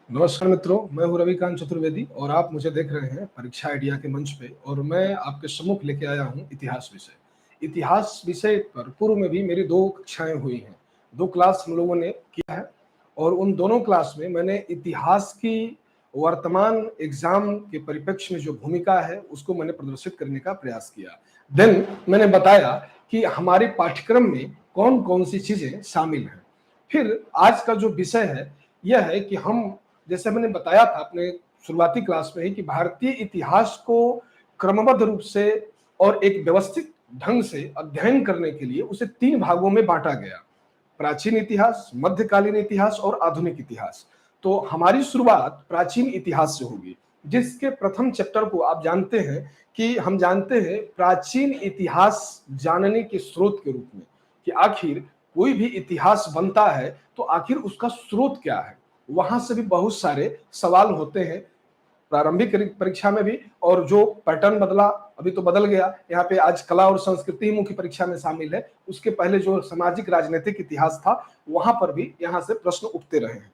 नमस्कार मित्रों, मैं हूं रविकांत चतुर्वेदी और आप मुझे देख रहे हैं परीक्षा आइडिया के मंच पे। और मैं आपके सम्मुख लेके आया हूं इतिहास विषय। इतिहास विषय पर पूर्व में भी मेरी 2 कक्षाएं हुई हैं, 2 क्लास हम लोगों ने किया है। और उन दोनों क्लास में मैंने इतिहास की वर्तमान एग्जाम के परिप्रेक्ष्य में जो भूमिका है उसको मैंने प्रदर्शित करने का प्रयास किया। देन मैंने बताया कि हमारे पाठ्यक्रम में कौन कौन सी चीजें शामिल हैं। फिर आज का जो विषय है यह है कि हम, जैसे मैंने बताया था अपने शुरुआती क्लास में ही, कि भारतीय इतिहास को क्रमबद्ध रूप से और एक व्यवस्थित ढंग से अध्ययन करने के लिए उसे 3 भागों में बांटा गया: प्राचीन इतिहास, मध्यकालीन इतिहास और आधुनिक इतिहास। तो हमारी शुरुआत प्राचीन इतिहास से होगी, जिसके प्रथम चैप्टर को आप जानते हैं कि हम जानते हैं प्राचीन इतिहास जानने के स्रोत के रूप में, कि आखिर कोई भी इतिहास बनता है तो आखिर उसका स्रोत क्या है। वहां से भी बहुत सारे सवाल होते हैं प्रारंभिक परीक्षा में भी, और जो पैटर्न बदला, अभी तो बदल गया, यहाँ पे आज कला और संस्कृति मुख्य परीक्षा में शामिल है। उसके पहले जो सामाजिक राजनीतिक इतिहास था वहां पर भी यहाँ से प्रश्न उठते रहे हैं।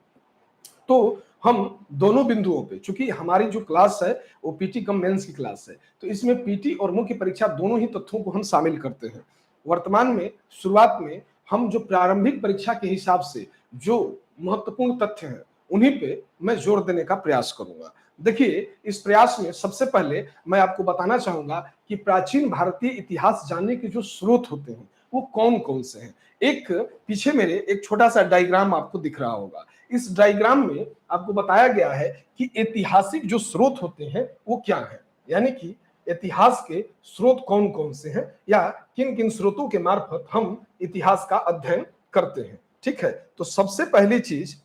तो हम दोनों बिंदुओं पे, चूंकि हमारी जो क्लास है वो पीटी कम मेंस की क्लास है, तो इसमें पीटी और मुख्य परीक्षा दोनों ही तथ्यों को हम शामिल करते हैं। वर्तमान में शुरुआत में हम जो प्रारंभिक परीक्षा के हिसाब से जो महत्वपूर्ण तथ्य हैं उन्हीं पे मैं जोर देने का प्रयास करूंगा। देखिए, इस प्रयास में सबसे पहले मैं आपको बताना चाहूंगा कि प्राचीन भारतीय इतिहास जानने के जो स्रोत होते हैं वो कौन कौन से हैं। एक पीछे मेरे एक छोटा सा डायग्राम आपको दिख रहा होगा। इस डायग्राम में आपको बताया गया है कि ऐतिहासिक जो स्रोत होते हैं वो क्या है, यानी कि इतिहास के स्रोत कौन कौन से हैं या किन किन स्रोतों के मार्फत हम इतिहास का अध्ययन करते हैं। ठीक है, तो सबसे पहली चीज,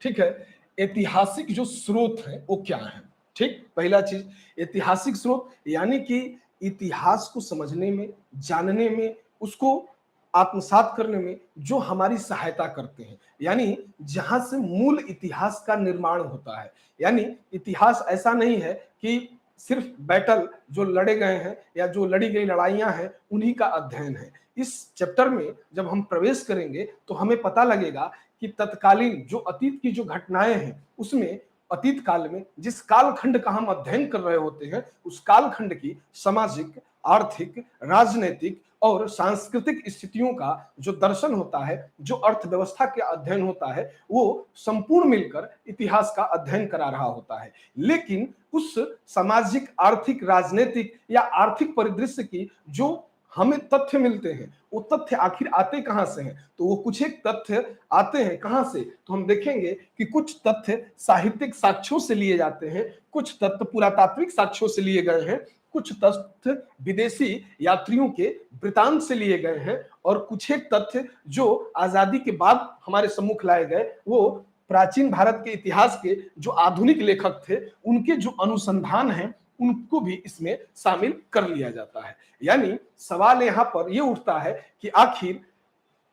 ठीक है, ऐतिहासिक जो स्रोत है वो क्या है। ठीक, पहला चीज ऐतिहासिक स्रोत, यानी कि इतिहास को समझने में, जानने में, उसको आत्मसात करने में जो हमारी सहायता करते हैं, यानी जहां से मूल इतिहास का निर्माण होता है। यानी इतिहास ऐसा नहीं है कि सिर्फ बैटल जो लड़े गए हैं या जो लड़ी गई लड़ाइयां हैं उन्हीं का अध्ययन है। इस चैप्टर में जब हम प्रवेश करेंगे तो हमें पता लगेगा कि तत्कालीन जो अतीत की जो घटनाएं हैं उसमें, अतीत काल में जिस कालखंड का हम अध्ययन कर रहे होते हैं उस कालखंड की सामाजिक, आर्थिक, राजनीतिक और सांस्कृतिक स्थितियों का जो दर्शन होता है, जो अर्थव्यवस्था के अध्ययन होता है, वो संपूर्ण मिलकर इतिहास का अध्ययन करा रहा होता है। लेकिन उस सामाजिक, आर्थिक, राजनीतिक या आर्थिक परिदृश्य की जो हमें तथ्य मिलते हैं वो तथ्य आखिर आते कहां से हैं, तो वो कुछ एक तथ्य आते हैं कहां से, तो हम देखेंगे कि कुछ तथ्य साहित्यिक साक्ष्यों से लिए जाते हैं, कुछ तथ्य पुरातात्विक साक्ष्यों से लिए गए हैं, कुछ तथ्य विदेशी यात्रियों के वृतांत से लिए गए हैं, और कुछ एक तथ्य जो आजादी के बाद हमारे सम्मुख लाए गए वो प्राचीन भारत के इतिहास के जो आधुनिक लेखक थे उनके जो अनुसंधान हैं उनको भी इसमें शामिल कर लिया जाता है। यानी सवाल यहां पर यह उठता है कि आखिर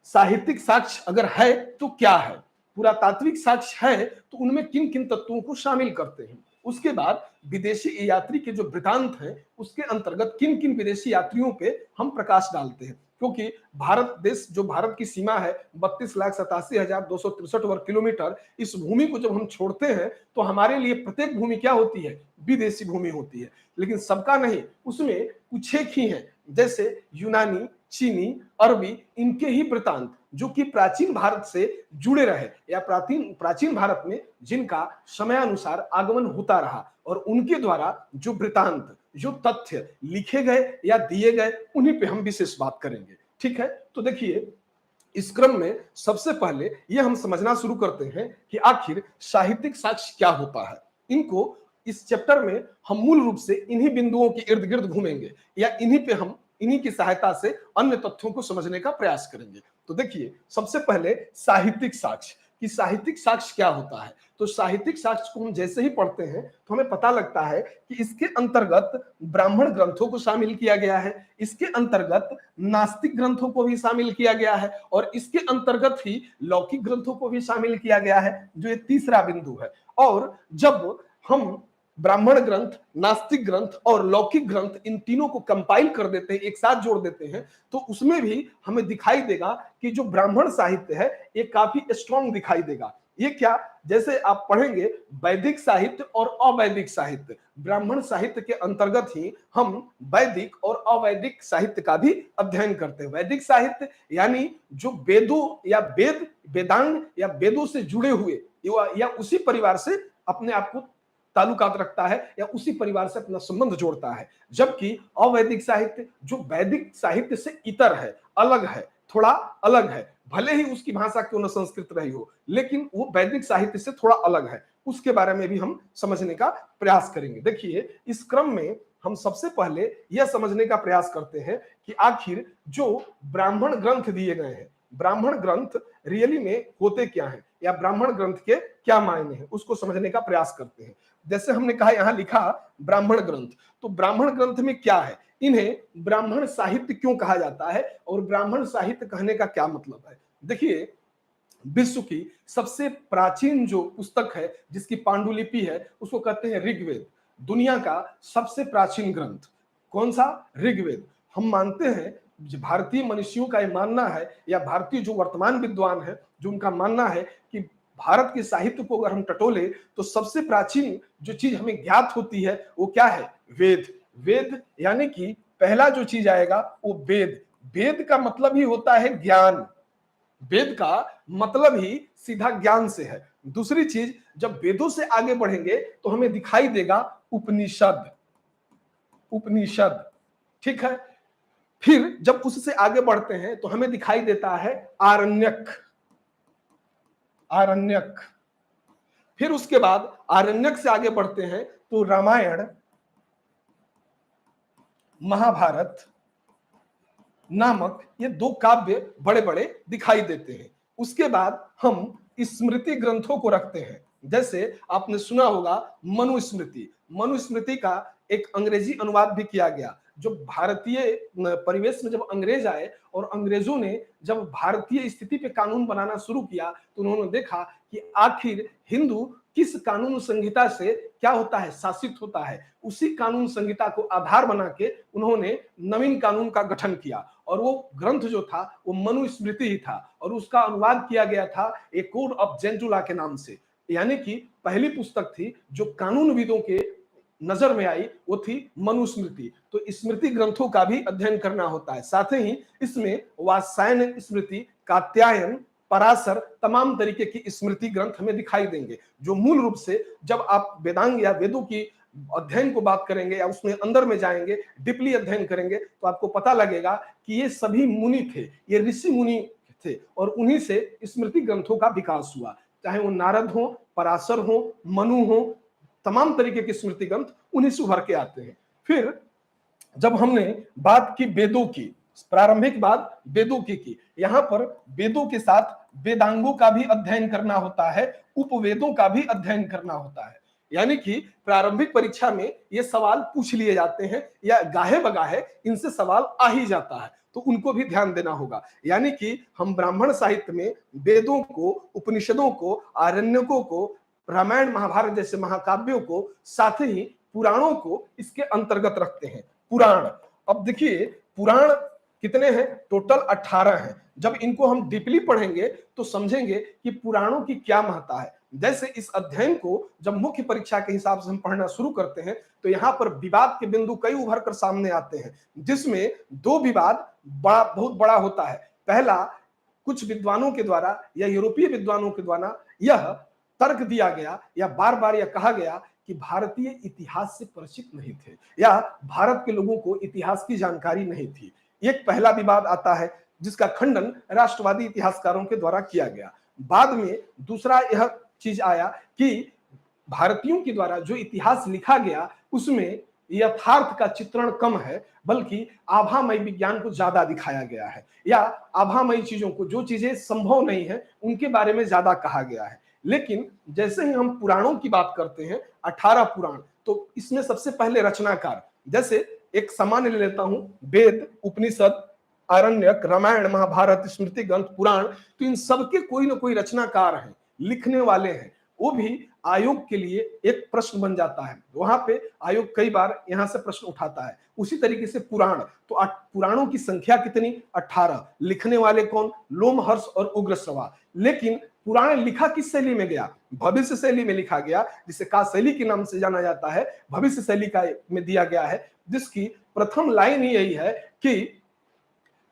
साहित्यिक साक्ष्य अगर है तो क्या है, पुरातात्विक साक्ष्य है तो उनमें किन किन तत्वों को शामिल करते हैं। उसके बाद विदेशी यात्री के जो वृतांत हैं उसके अंतर्गत किन किन विदेशी यात्रियों पे हम प्रकाश डालते हैं, क्योंकि भारत देश, जो भारत की सीमा है 32,87,263 वर्ग किलोमीटर, इस भूमि को जब हम छोड़ते हैं तो हमारे लिए प्रत्येक भूमि क्या होती है, विदेशी भूमि होती है। लेकिन सबका नहीं, उसमें कुछ एक ही है, जैसे यूनानी, चीनी, अरबी, इनके ही वृतांत जो कि प्राचीन भारत से जुड़े रहे या प्राचीन भारत में जिनका समयानुसार आगमन होता रहा, और उनके द्वारा जो वृतांत, जो तथ्य लिखे गए या दिए गए, उन्हीं पे हम विशेष बात करेंगे। ठीक है, तो देखिए, इस क्रम में सबसे पहले यह हम समझना शुरू करते हैं कि आखिर साहित्यिक साक्ष्य क्या होता है। इनको इस चैप्टर में हम मूल रूप से इन्हीं बिंदुओं के इर्द गिर्द घूमेंगे या इन्हीं पे हम, इन्हीं की सहायता से अन्य तथ्यों को समझने का प्रयास करेंगे। तो देखिए, सबसे पहले साहित्यिक साक्ष्य, कि साहित्यिक साक्ष्य क्या होता है। तो साहित्यिक साक्ष्य को हम जैसे ही पढ़ते हैं तो हमें पता लगता है कि इसके अंतर्गत ब्राह्मण ग्रंथों को शामिल किया गया है, इसके अंतर्गत नास्तिक ग्रंथों को भी शामिल किया गया है, और इसके अंतर्गत ही लौकिक ग्रंथों को भी शामिल किया गया है, जो ये तीसरा बिंदु है। और जब हम ब्राह्मण ग्रंथ, नास्तिक ग्रंथ और लौकिक ग्रंथ, इन तीनों को कंपाइल कर देते हैं, एक साथ जोड़ देते हैं, तो उसमें भी हमें दिखाई देगा कि जो ब्राह्मण साहित्य है ये काफी स्ट्रांग दिखाई देगा। ये क्या, जैसे आप पढ़ेंगे वैदिक साहित्य और अवैदिक साहित्य, ब्राह्मण साहित्य के अंतर्गत ही हम वैदिक और अवैदिक साहित्य का भी अध्ययन करते हैं। वैदिक साहित्य यानी जो वेदों या वेदांग या वेदों से जुड़े हुए या उसी परिवार से अपने आप को ताल्लुकात रखता है या उसी परिवार से अपना संबंध जोड़ता है। जबकि अवैदिक साहित्य जो वैदिक साहित्य से इतर है, अलग है, थोड़ा अलग है, भले ही उसकी भाषा क्यों न संस्कृत रही हो, लेकिन वो वैदिक साहित्य से थोड़ा अलग है। उसके बारे में भी हम समझने का प्रयास करेंगे। देखिए, इस क्रम में हम सबसे पहले यह समझने का प्रयास करते हैं कि आखिर जो ब्राह्मण ग्रंथ दिए गए हैं, ब्राह्मण ग्रंथ रियली में होते क्या हैं या ब्राह्मण ग्रंथ के क्या मायने हैं, उसको समझने का प्रयास करते हैं। जैसे हमने कहा, यहां लिखा ब्राह्मण ग्रंथ, तो ब्राह्मण ग्रंथ में क्या है, इन्हें ब्राह्मण साहित्य क्यों कहा जाता है और ब्राह्मण साहित्य कहने का क्या मतलब है। देखिए, विश्व की सबसे प्राचीन जो पुस्तक है जिसकी पांडुलिपि है उसको कहते हैं ऋग्वेद। दुनिया का सबसे प्राचीन ग्रंथ कौन सा, ऋग्वेद। हम मानते हैं, भारतीय मनुष्यों का यह मानना है या भारतीय जो वर्तमान विद्वान है जो उनका मानना है कि भारत के साहित्य को अगर हम टटोले तो सबसे प्राचीन जो चीज हमें ज्ञात होती है वो क्या है, वेद। वेद यानी कि पहला जो चीज आएगा वो वेद। वेद का मतलब ही होता है ज्ञान, वेद का मतलब ही सीधा ज्ञान से है। दूसरी चीज, जब वेदों से आगे बढ़ेंगे तो हमें दिखाई देगा उपनिषद, उपनिषद, ठीक है। फिर जब उससे आगे बढ़ते हैं तो हमें दिखाई देता है आरण्यक, आरण्यक। फिर उसके बाद आरण्यक से आगे बढ़ते हैं तो रामायण, महाभारत नामक ये दो काव्य बड़े बड़े दिखाई देते हैं। उसके बाद हम स्मृति ग्रंथों को रखते हैं। जैसे आपने सुना होगा मनुस्मृति, मनुस्मृति का एक अंग्रेजी अनुवाद भी किया गया। जो भारतीय परिवेश में जब अंग्रेज आए और अंग्रेजों ने जब भारतीय स्थिति पे कानून बनाना शुरू किया तो उन्होंने देखा कि आखिर हिंदू किस कानून संहिता से क्या होता है, शासित होता है। उसी कानून संहिता को आधार बना के उन्होंने नवीन कानून का गठन किया और वो ग्रंथ जो था वो मनुस्मृति ही था और उसका अनुवाद किया गया था ए कोड ऑफ जेंटुला के नाम से। यानी कि पहली पुस्तक थी जो कानूनविदों के नजर में आई वो थी मनुस्मृति। तो स्मृति ग्रंथों का भी अध्ययन करना होता है। साथ ही इसमें वात्स्यायन स्मृति, कात्यायन, पराशर, तमाम तरीके की स्मृति ग्रंथ हमें दिखाई देंगे जो मूल रूप से जब आप वेदांग या वेदों की अध्ययन को बात करेंगे या उसमें अंदर में जाएंगे, डीपली अध्ययन करेंगे तो आपको पता लगेगा कि ये सभी मुनि थे, ये ऋषि मुनि थे और उन्हीं से स्मृति ग्रंथों का विकास हुआ। चाहे वो नारद हो, पराशर हो, मनु हो, तमाम तरीके के स्मृति ग्रंथ उन्हीं से उभर के आते हैं। फिर जब हमने बात की वेदों की, प्रारंभिक बात वेदों की, यहां पर वेदों के साथ वेदांगों का भी अध्ययन करना होता है, उपवेदों का भी अध्ययन करना होता है। यानी कि प्रारंभिक परीक्षा में ये सवाल पूछ लिए जाते हैं या गाहे बगाहे इनसे सवाल आ ही जाता है, तो उनको भी ध्यान देना होगा। यानी कि हम ब्राह्मण साहित्य में वेदों को, उपनिषदों को, आरण्यकों को, रामायण महाभारत जैसे महाकाव्यों को, साथ ही पुराणों को इसके अंतर्गत रखते हैं। पुराण, अब देखिए पुराण कितने हैं, टोटल 18 हैं। जब इनको हम डीपली पढ़ेंगे तो समझेंगे कि पुराणों की क्या महत्ता है। जैसे इस अध्ययन को जब मुख्य परीक्षा के हिसाब से हम पढ़ना शुरू करते हैं तो यहाँ पर विवाद के बिंदु कई उभर कर सामने आते हैं, जिसमें दो विवाद बहुत बड़ा होता है। पहला, कुछ विद्वानों के द्वारा या यूरोपीय विद्वानों के द्वारा यह तर्क दिया गया या बार बार यह कहा गया कि भारतीय इतिहास से परिचित नहीं थे या भारत के लोगों को इतिहास की जानकारी नहीं थी। एक पहला विवाद आता है जिसका खंडन राष्ट्रवादी इतिहासकारों के द्वारा किया गया। बाद में दूसरा यह चीज आया कि भारतीयों के द्वारा जो इतिहास लिखा गया उसमें यथार्थ का चित्रण कम है, बल्कि आभामय विज्ञान को ज्यादा दिखाया गया है या आभामय चीजों को, जो चीजें संभव नहीं है उनके बारे में ज्यादा कहा गया है। लेकिन जैसे ही हम पुराणों की बात करते हैं, 18 पुराण, तो इसमें सबसे पहले रचनाकार, जैसे एक सामान्य ले लेता हूं, वेद, उपनिषद, आरण्यक, रामायण, महाभारत, स्मृति ग्रंथ, पुराण, तो इन सबके कोई ना कोई रचनाकार हैं, लिखने वाले हैं। वो भी आयोग के लिए एक प्रश्न बन जाता है। वहां पे आयोग कई बार यहां से प्रश्न उठाता है। उसी तरीके से पुराण, तो पुराणों की संख्या कितनी? 18। लिखने वाले कौन? लोमहर्ष और उग्रश्रवा। लेकिन पुराण लिखा किस शैली में गया? भविष्य शैली में लिखा गया, जिसे का शैली के नाम से जाना जाता है। भविष्य शैली का में दिया गया है, जिसकी प्रथम लाइन ही यही है कि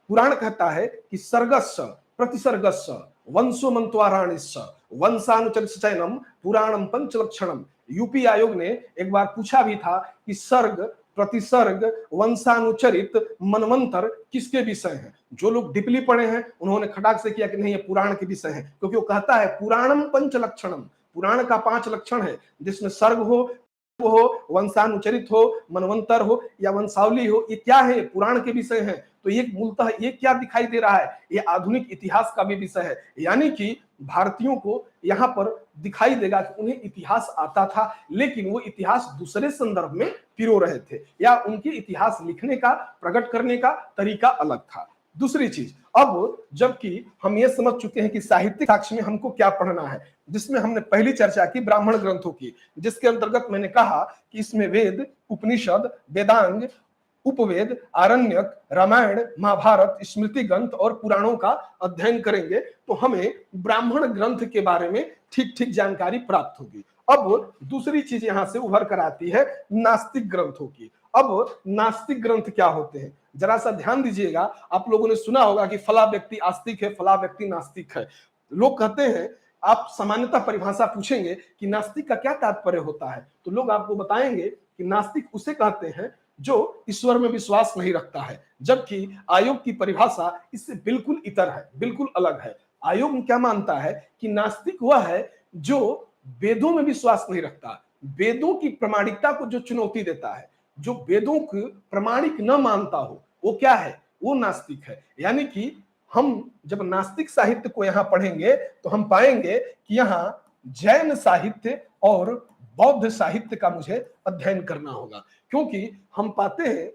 पुराण कहता है कि सर्गस्स प्रतिसर्गस्स वंशो मंत्वाराणिस्स वंशानुचरित चयनम पुराणम पंचलक्षणम। यूपी आयोग ने एक बार पूछा भी था कि सर्ग, प्रतिसर्ग, वंशानुचरित, मनवंतर किसके विषय हैं? जो लोग डीपली पढ़े हैं उन्होंने खटाक से किया कि नहीं, ये पुराण के विषय है, क्योंकि वो कहता है पुराणम पंचलक्षणम, पुराण का 5 लक्षण है, जिसमें सर्ग हो, वंशानुचरित हो, मनवंतर हो या वंशावली हो। ये क्या है? पुराण के विषय हैं। तो ये मूलतः ये क्या दिखाई दे रहा है? ये आधुनिक इतिहास का भी विषय है। यानी कि भारतीयों को यहाँ पर दिखाई देगा कि उन्हें इतिहास आता था, लेकिन वो इतिहास दूसरे संदर्भ में पिरो रहे थे, या उनके इतिहास लिखने का, प्रकट करने का तरीका अलग था। दूसरी चीज, अब जबकि हम ये समझ चुके हैं कि साहित्यिक साक्ष्य में हमको क्या पढ़ना है, जिसमें हमने पहली चर्चा की ब्राह्मण ग्रंथों की, जिसके अंतर्गत मैंने कहा कि इसमें वेद, उपनिषद, वेदांग, उपवेद, आरण्यक, रामायण, महाभारत, स्मृति ग्रंथ और पुराणों का अध्ययन करेंगे तो हमें ब्राह्मण ग्रंथ के बारे में ठीक ठीक जानकारी प्राप्त होगी। अब दूसरी चीज यहां से उभर कर आती है नास्तिक ग्रंथों की। अब नास्तिक ग्रंथ क्या होते हैं, जरा सा ध्यान दीजिएगा। आप लोगों ने सुना होगा कि फला व्यक्ति आस्तिक है, फला व्यक्ति नास्तिक है। लोग कहते हैं, आप सामान्यतः परिभाषा पूछेंगे कि नास्तिक का क्या तात्पर्य होता है, तो लोग आपको बताएंगे कि नास्तिक उसे कहते हैं जो ईश्वर में विश्वास नहीं रखता है। जबकि आयोग की परिभाषा इससे बिल्कुल इतर है, बिल्कुल अलग है। आयोग क्या मानता है कि नास्तिक वह है जो वेदों में विश्वास नहीं रखता, वेदों की प्रामाणिकता को जो चुनौती देता है, जो वेदों को प्रामाणिक न मानता हो, वो क्या है? वो नास्तिक है। यानी कि हम जब नास्तिक साहित्य को यहां पढ़ेंगे तो हम पाएंगे कि यहां जैन साहित्य और बौद्ध साहित्य का मुझे अध्ययन करना होगा, क्योंकि हम पाते हैं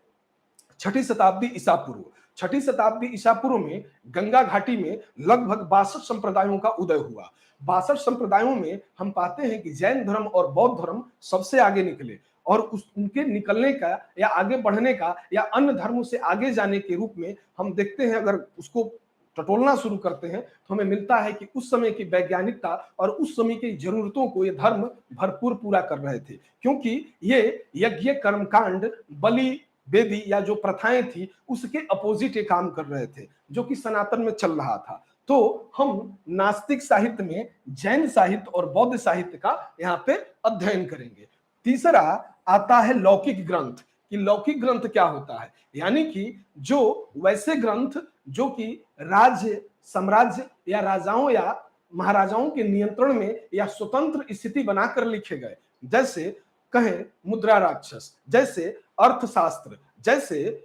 6ठी शताब्दी ईसा पूर्व, 6ठी शताब्दी ईसा पूर्व में गंगा घाटी में लगभग 62 संप्रदायों का उदय हुआ। 62 संप्रदायों में हम पाते हैं कि जैन धर्म और बौद्ध धर्म सबसे आगे निकले, और उनके निकलने का या आगे बढ़ने का या अन्य धर्मों से आगे जाने के रूप में हम देखते हैं। अगर उसको टटोलना शुरू करते हैं तो हमें मिलता है कि उस समय की वैज्ञानिकता और उस समय की जरूरतों को ये धर्म भरपूर पूरा कर रहे थे, क्योंकि ये यज्ञ, कर्मकांड, बलि, वेदी या जो प्रथाएं थी उसके अपोजिट ये काम कर रहे थे, जो कि सनातन में चल रहा था। तो हम नास्तिक साहित्य में जैन साहित्य और बौद्ध साहित्य का यहाँ पे अध्ययन करेंगे। तीसरा आता है लौकिक ग्रंथ, कि लौकिक ग्रंथ क्या होता है, यानी कि जो वैसे ग्रंथ जो कि राज्य, साम्राज्य या राजाओं या महाराजाओं के नियंत्रण में या स्वतंत्र स्थिति बनाकर लिखे गए, जैसे कहें मुद्रा राक्षस, जैसे अर्थशास्त्र, जैसे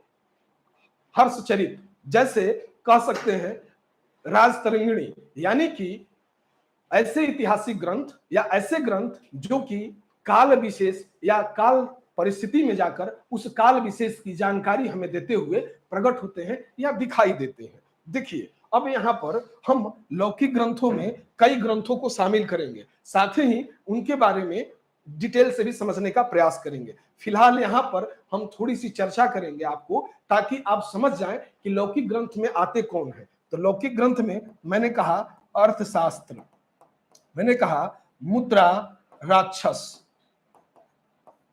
हर्षचरित, जैसे कह सकते हैं राजतरंगिणी। यानी कि ऐसे ऐतिहासिक ग्रंथ या ऐसे ग्रंथ जो कि काल विशेष या काल परिस्थिति में जाकर उस काल विशेष की जानकारी हमें देते हुए प्रकट होते हैं या दिखाई देते हैं। देखिए, अब यहाँ पर हम लौकिक ग्रंथों में कई ग्रंथों को शामिल करेंगे, साथ ही उनके बारे में डिटेल से भी समझने का प्रयास करेंगे। फिलहाल यहाँ पर हम थोड़ी सी चर्चा करेंगे आपको, ताकि आप समझ जाएं कि लौकिक ग्रंथ में आते कौन है। तो लौकिक ग्रंथ में मैंने कहा अर्थशास्त्र, मैंने कहा मुद्रा राक्षस,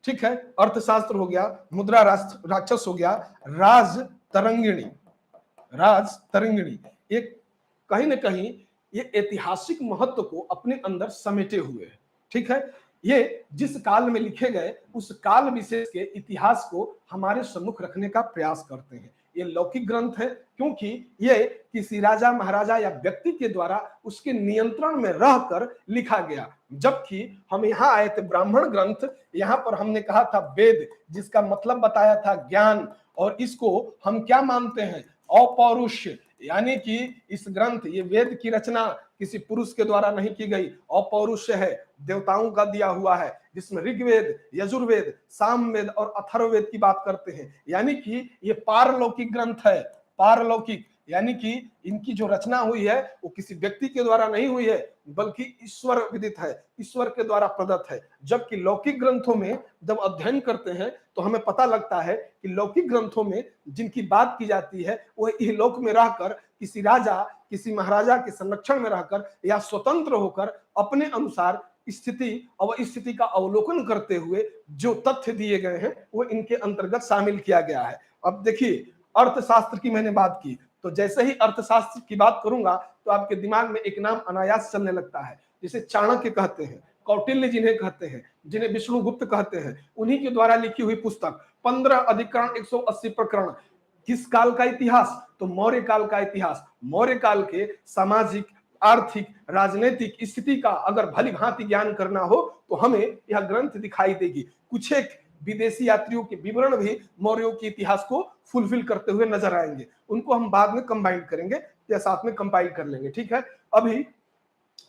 ठीक है, अर्थशास्त्र हो गया, मुद्रा राक्षस हो गया, राज तरंगिणी, राज तरंगिणी एक कहीं ना कहीं ये ऐतिहासिक महत्व को अपने अंदर समेटे हुए है। ठीक है, ये जिस काल में लिखे गए उस काल विशेष के इतिहास को हमारे सम्मुख रखने का प्रयास करते हैं। ये लौकिक ग्रंथ है क्योंकि ये किसी राजा, महाराजा या व्यक्ति के द्वारा उसके नियंत्रण में रहकर लिखा गया। जबकि हम यहाँ आए थे ब्राह्मण ग्रंथ, यहाँ पर हमने कहा था वेद, जिसका मतलब बताया था ज्ञान, और इसको हम क्या मानते हैं? अपौरुष्य, यानी कि इस ग्रंथ, ये वेद की रचना किसी पुरुष के द्वारा नहीं की गई, अपौरुष्य है, देवताओं का दिया हुआ है, जिसमें ऋग्वेद, यजुर्वेद, सामवेद और अथर्ववेद की बात करते हैं। यानी कि ये पारलौकिक ग्रंथ है, पारलौकिक, यानी कि इनकी जो रचना हुई है वो किसी व्यक्ति के द्वारा नहीं हुई है, बल्कि ईश्वर विदित है, ईश्वर के द्वारा प्रदत्त है। जबकि लौकिक ग्रंथों में जब अध्ययन करते हैं तो हमें पता लगता है कि लौकिक ग्रंथों में जिनकी बात की जाती है वह इहलोक में रहकर किसी राजा, किसी महाराजा के संरक्षण में रहकर या स्वतंत्र होकर अपने अनुसार स्थिति और स्थिति का अवलोकन करते हुए जो तथ्य दिए गए हैं वो इनके अंतर्गत शामिल किया गया है। अब देखिए, अर्थशास्त्र की मैंने बात की, तो जैसे ही अर्थशास्त्र की बात करूंगा तो आपके दिमाग में एक नाम अनायास चलने लगता है, जिसे चाणक्य कहते हैं, कौटिल्य जिन्हें कहते हैं, जिन्हें विष्णुगुप्त कहते हैं, उन्हीं के द्वारा लिखी हुई पुस्तक 15 अधिकरण 180 प्रकरण। किस काल का इतिहास? तो मौर्य काल का इतिहास। मौर्य काल के सामाजिक, आर्थिक, राजनीतिक स्थिति का अगर भली भांति ज्ञान करना हो तो हमें यह ग्रंथ दिखाई देगी। कुछ एक विदेशी यात्रियों के विवरण भी मौर्यों के इतिहास को फुलफिल करते हुए नजर आएंगे, उनको हम बाद में कंबाइन करेंगे या साथ में कंपाइल कर लेंगे, ठीक है। अभी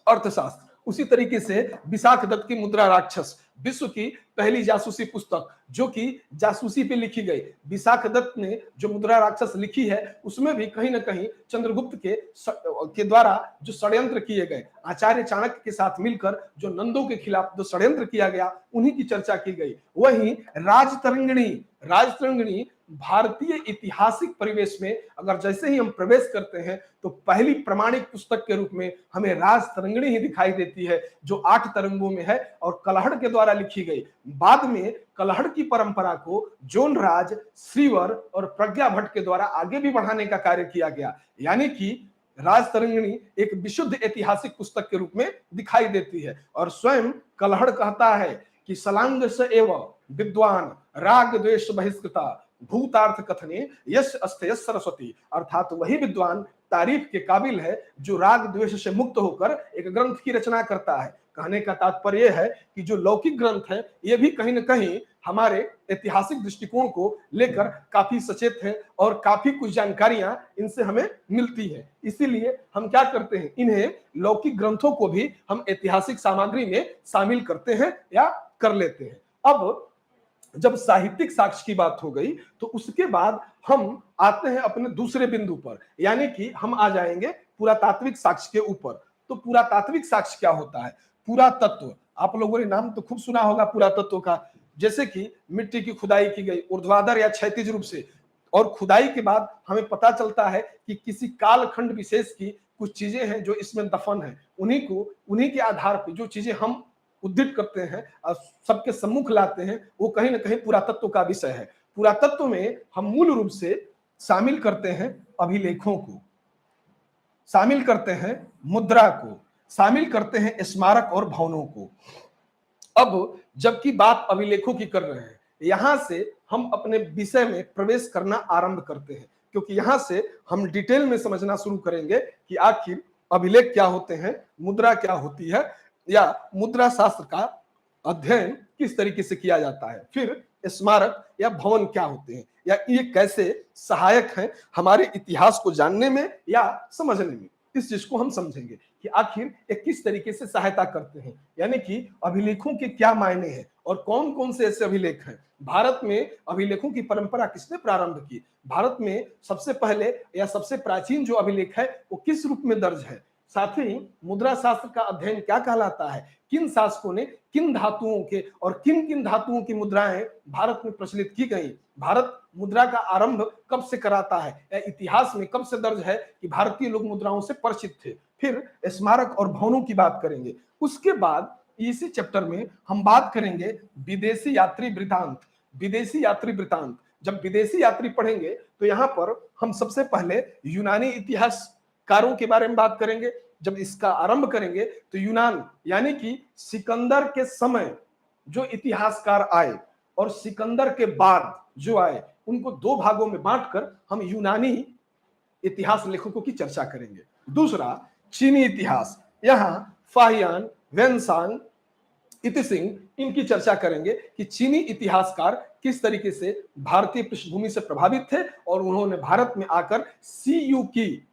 अर्थशास्त्र, उसी तरीके से विशाख दत्त की मुद्रा राक्षस विश्व की पहली जासूसी पुस्तक जो कि जासूसी पे लिखी गई। विशाख दत्त ने जो मुद्रा राक्षस लिखी है उसमें भी कहीं ना कहीं चंद्रगुप्त के द्वारा जो षड्यंत्र किए गए, आचार्य चाणक्य के साथ मिलकर जो नंदों के खिलाफ जो षड्यंत्र किया गया उन्हीं की चर्चा की गई। वहीं राजतरंगिणी, राजतरंगिणी भारतीय ऐतिहासिक परिवेश में अगर जैसे ही हम प्रवेश करते हैं तो पहली प्रमाणिक पुस्तक के रूप में हमें राजतरंगिणी ही दिखाई देती है, जो 8 तरंगों में है और कलहड़ के द्वारा लिखी गई। बाद में कलहड़ की परंपरा को जोन राज, श्रीवर और प्रज्ञा भट्ट के द्वारा आगे भी बढ़ाने का कार्य किया गया। यानी कि राजतरंगिणी एक विशुद्ध ऐतिहासिक पुस्तक के रूप में दिखाई देती है। और स्वयं कलहड़ कहता है कि सलांग से एवं विद्वान राग द्वेष बहिष्कृता भूतार्थ कथने यश अस्तेय सरस्वती, अर्थात वही विद्वान तारीफ के काबिल है जो राग द्वेष से मुक्त होकर एक ग्रंथ की रचना करता है। कहने का तात्पर्य यह है कि जो लौकिक ग्रंथ है ये भी कहीं ना कहीं हमारे ऐतिहासिक दृष्टिकोण को लेकर काफी सचेत है और काफी कुछ जानकारियां इनसे हमें मिलती है। इसीलिए हम क्या करते हैं, इन्हें लौकिक ग्रंथों को भी हम ऐतिहासिक सामग्री में शामिल करते हैं या कर लेते हैं। अब जब साहित्यिक साक्ष्य की बात हो गई तो उसके बाद हम आते हैं अपने दूसरे बिंदु पर, यानी कि हम आ जाएंगे पुरातात्विक साक्ष्य के ऊपर। तो पुरातात्विक साक्ष्य क्या होता है? पुरातत्व, आप लोगों ने नाम तो खूब सुना होगा पुरातत्व का, जैसे कि मिट्टी की खुदाई की गई ऊर्ध्वाधर या क्षैतिज रूप से, और खुदाई के बाद हमें पता चलता है कि किसी कालखंड विशेष की कुछ चीजें हैं जो इसमें दफन है। उन्हीं के आधार पर जो चीजें हम उद्धृत करते हैं और सबके सम्मुख लाते हैं वो कहीं ना कहीं पुरातत्व का विषय है। पुरातत्व में हम मूल रूप से शामिल करते हैं अभिलेखों को, शामिल करते हैं मुद्रा को, शामिल करते हैं स्मारक और भवनों को। अब जबकि बात अभिलेखों की कर रहे हैं, यहां से हम अपने विषय में प्रवेश करना आरंभ करते हैं, क्योंकि यहां से हम डिटेल में समझना शुरू करेंगे कि आखिर अभिलेख क्या होते हैं, मुद्रा क्या होती है, या मुद्रा शास्त्र का अध्ययन किस तरीके से किया जाता है, फिर स्मारक या भवन क्या होते हैं, या ये कैसे सहायक हैं हमारे इतिहास को जानने में या समझने में। इस चीज को हम समझेंगे कि आखिर ये किस तरीके से सहायता करते हैं, यानी कि अभिलेखों के क्या मायने हैं और कौन कौन से ऐसे अभिलेख हैं। भारत में अभिलेखों की परंपरा किसने प्रारंभ की? भारत में सबसे पहले या सबसे प्राचीन जो अभिलेख है वो किस रूप में दर्ज है? साथ ही मुद्रा शास्त्र का अध्ययन क्या कहलाता है? किन शासकों ने किन धातुओं के और किन किन धातुओं की मुद्राएं भारत में प्रचलित की गई? भारत मुद्रा का आरंभ कब से कराता है, या इतिहास में कब से दर्ज है कि भारतीय लोग मुद्राओं से परिचित थे? फिर स्मारक और भवनों की बात करेंगे। उसके बाद इसी चैप्टर में हम बात करेंगे विदेशी यात्री वृतांत। विदेशी यात्री वृतांत, जब विदेशी यात्री पढ़ेंगे तो यहाँ पर हम सबसे पहले यूनानी इतिहासकारों के बारे में बात करेंगे। जब इसका आरंभ करेंगे तो यूनान यानी कि सिकंदर के समय जो इतिहासकार आए और सिकंदर के बाद जो आए, उनको दो भागों में बांटकर हम यूनानी इतिहास लेखकों की चर्चा करेंगे। दूसरा चीनी इतिहास, यहाँ फाहियान, वेनसांग, इतिसिंग, इनकी चर्चा करेंगे कि चीनी इतिहासकार किस तरीके से भारतीय पृष्ठभूमि से प्रभावित थे और उन्होंने भारत में आकर सीयू की,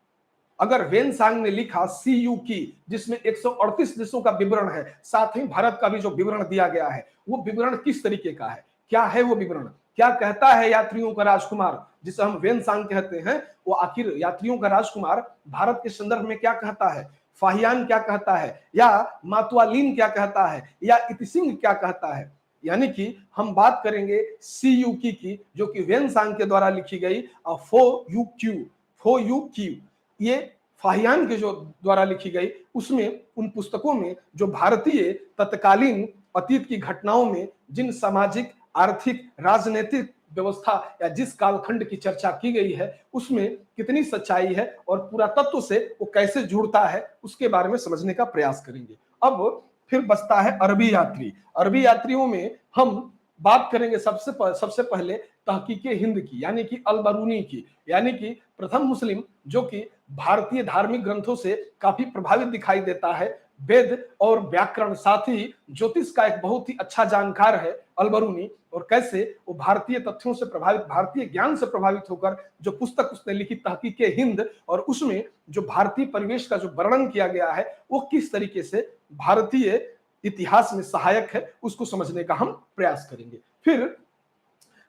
अगर वेनसांग ने लिखा सीयू की जिसमें 138 देशों का विवरण है, साथ ही भारत का भी जो विवरण दिया गया है वो विवरण किस तरीके का है, क्या है वो विवरण, क्या कहता है यात्रियों का राजकुमार, जिसे हम वेनसांग कहते हैं, वो आखिर यात्रियों का राजकुमार भारत के संदर्भ में क्या कहता है, फाहियान क्या कहता है, या मातुआलिन क्या कहता है, या इतिसिंग क्या कहता है। यानी कि हम बात करेंगे सी यू की जो कि वेनसांग के द्वारा लिखी गई फो यू क्यू, ये फाहियान के जो द्वारा लिखी गई, उसमें उन पुस्तकों में जो भारतीय तत्कालीन अतीत की घटनाओं में जिन सामाजिक, आर्थिक, राजनीतिक व्यवस्था या जिस कालखंड की चर्चा की गई है उसमें कितनी सच्चाई है और पुरातत्व से वो कैसे जुड़ता है, उसके बारे में समझने का प्रयास करेंगे। अब फिर बचता है अरबी यात्री। अरबी यात्रियों में हम बात करेंगे सबसे पहले तहकीक हिंद की, यानी कि अल बरूनी की, यानी कि प्रथम मुस्लिम जो कि भारतीय धार्मिक ग्रंथों से काफी प्रभावित दिखाई देता है, वेद और व्याकरण साथ ही ज्योतिष का एक बहुत ही अच्छा जानकार है अल बरूनी, और कैसे वो भारतीय तथ्यों से प्रभावित, भारतीय ज्ञान से प्रभावित होकर जो पुस्तक उसने लिखी तहकीक हिंद, और उसमें जो भारतीय परिवेश का जो वर्णन किया गया है वो किस तरीके से भारतीय इतिहास में सहायक है, उसको समझने का हम प्रयास करेंगे। फिर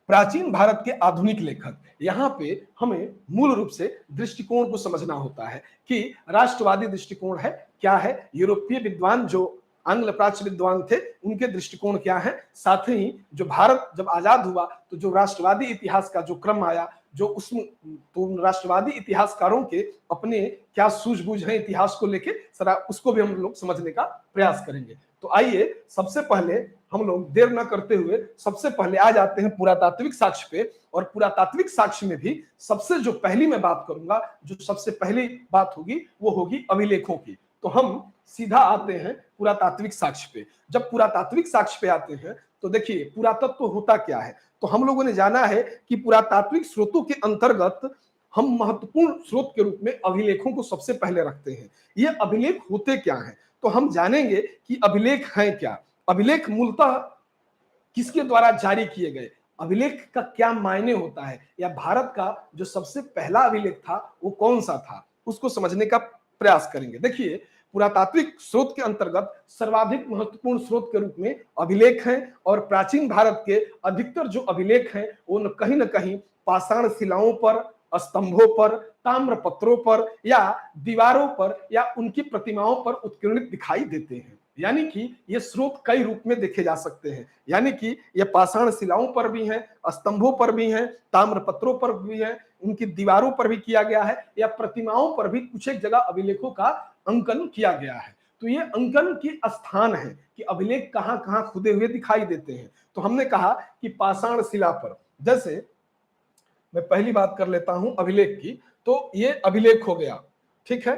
प्राचीन भारत के आधुनिक लेखक, यहाँ पे हमें मूल रूप से दृष्टिकोण को समझना होता है कि राष्ट्रवादी दृष्टिकोण है क्या है, यूरोपीय विद्वान जो आंग्ल प्राच्य विद्वान थे उनके दृष्टिकोण क्या है, साथ ही जो भारत जब आजाद हुआ तो जो राष्ट्रवादी इतिहास का जो क्रम आया, जो उसमें तो राष्ट्रवादी इतिहासकारों के अपने क्या सूझबूझ है इतिहास को लेके, सरा उसको भी हम लोग समझने का प्रयास करेंगे। तो आइए सबसे पहले हम लोग देर न करते हुए सबसे पहले आ जाते हैं पुरातात्विक साक्ष्य पे, और पुरातात्विक साक्ष्य में भी सबसे जो पहली मैं बात करूंगा, जो सबसे पहली बात होगी वो होगी अभिलेखों की। तो हम सीधा आते हैं पुरातात्विक साक्ष्य पे। जब पुरातात्विक साक्ष्य पे आते हैं तो देखिए पुरातत्व होता क्या है। तो हम लोगों ने जाना है कि पुरातात्विक स्रोतों के अंतर्गत हम महत्वपूर्ण स्रोत के रूप में अभिलेखों को सबसे पहले रखते हैं। ये अभिलेख होते क्या हैं, तो हम जानेंगे कि अभिलेख हैं क्या, अभिलेख मूलतः किसके द्वारा जारी किए गए, अभिलेख का क्या मायने होता है, या भारत का जो सबसे पहला अभिलेख था वो कौन सा था, उसको समझने का प्रयास करेंगे। देखिए पुरातात्विक स्रोत के अंतर्गत सर्वाधिक महत्वपूर्ण स्रोत के रूप में अभिलेख हैं, और प्राचीन भारत के अधिकतर जो अभिलेख हैं वो कहीं न कहीं पाषाण शिलाओं पर, स्तंभों पर, ताम्र पत्रों पर या दीवारों पर या उनकी प्रतिमाओं पर उत्कीर्णित दिखाई देते हैं। यानी कि ये स्रोत कई रूप में देखे जा सकते हैं, यानी कि ये पाषाण शिलाओं पर भी हैं, स्तंभों पर भी हैं, ताम्र पत्रों पर भी हैं, उनकी दीवारों पर भी किया गया है, या प्रतिमाओं पर भी कुछ एक जगह अभिलेखों का अंकन किया गया है। तो ये अंकन की स्थान है कि अभिलेख कहां कहां खुदे हुए दिखाई देते हैं। तो हमने कहा कि पाषाण शिला पर, जैसे मैं पहली बात कर लेता हूं अभिलेख की, तो ये अभिलेख हो गया, ठीक है।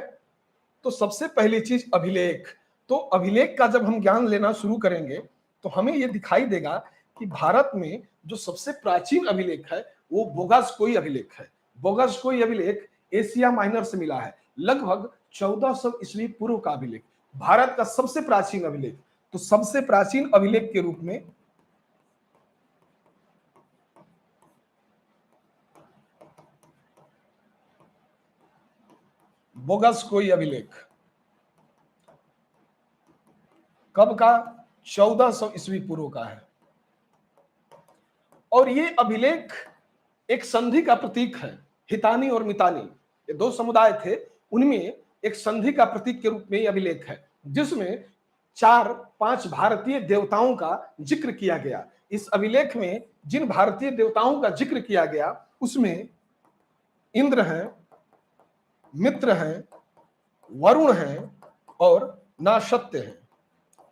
तो सबसे पहली चीज अभिलेख, तो अभिलेख का जब हम ज्ञान लेना शुरू करेंगे तो हमें यह दिखाई देगा कि भारत में जो सबसे प्राचीन अभिलेख है वो बोगासकोई अभिलेख है। बोगासकोई अभिलेख एशिया माइनर से मिला है, लगभग 1400 ईस्वी पूर्व का अभिलेख, भारत का सबसे प्राचीन अभिलेख। तो सबसे प्राचीन अभिलेख के रूप में बोगासकोई अभिलेख कब का, 1400 ईस्वी पूर्व का है। और ये अभिलेख एक संधि का प्रतीक है। हितानी और मितानी ये दो समुदाय थे, उनमें एक संधि का प्रतीक के रूप में यह अभिलेख है, जिसमें 4-5 भारतीय देवताओं का जिक्र किया गया। इस अभिलेख में जिन भारतीय देवताओं का जिक्र किया गया उसमें इंद्र हैं, मित्र हैं, वरुण हैं और नाशत्य हैं।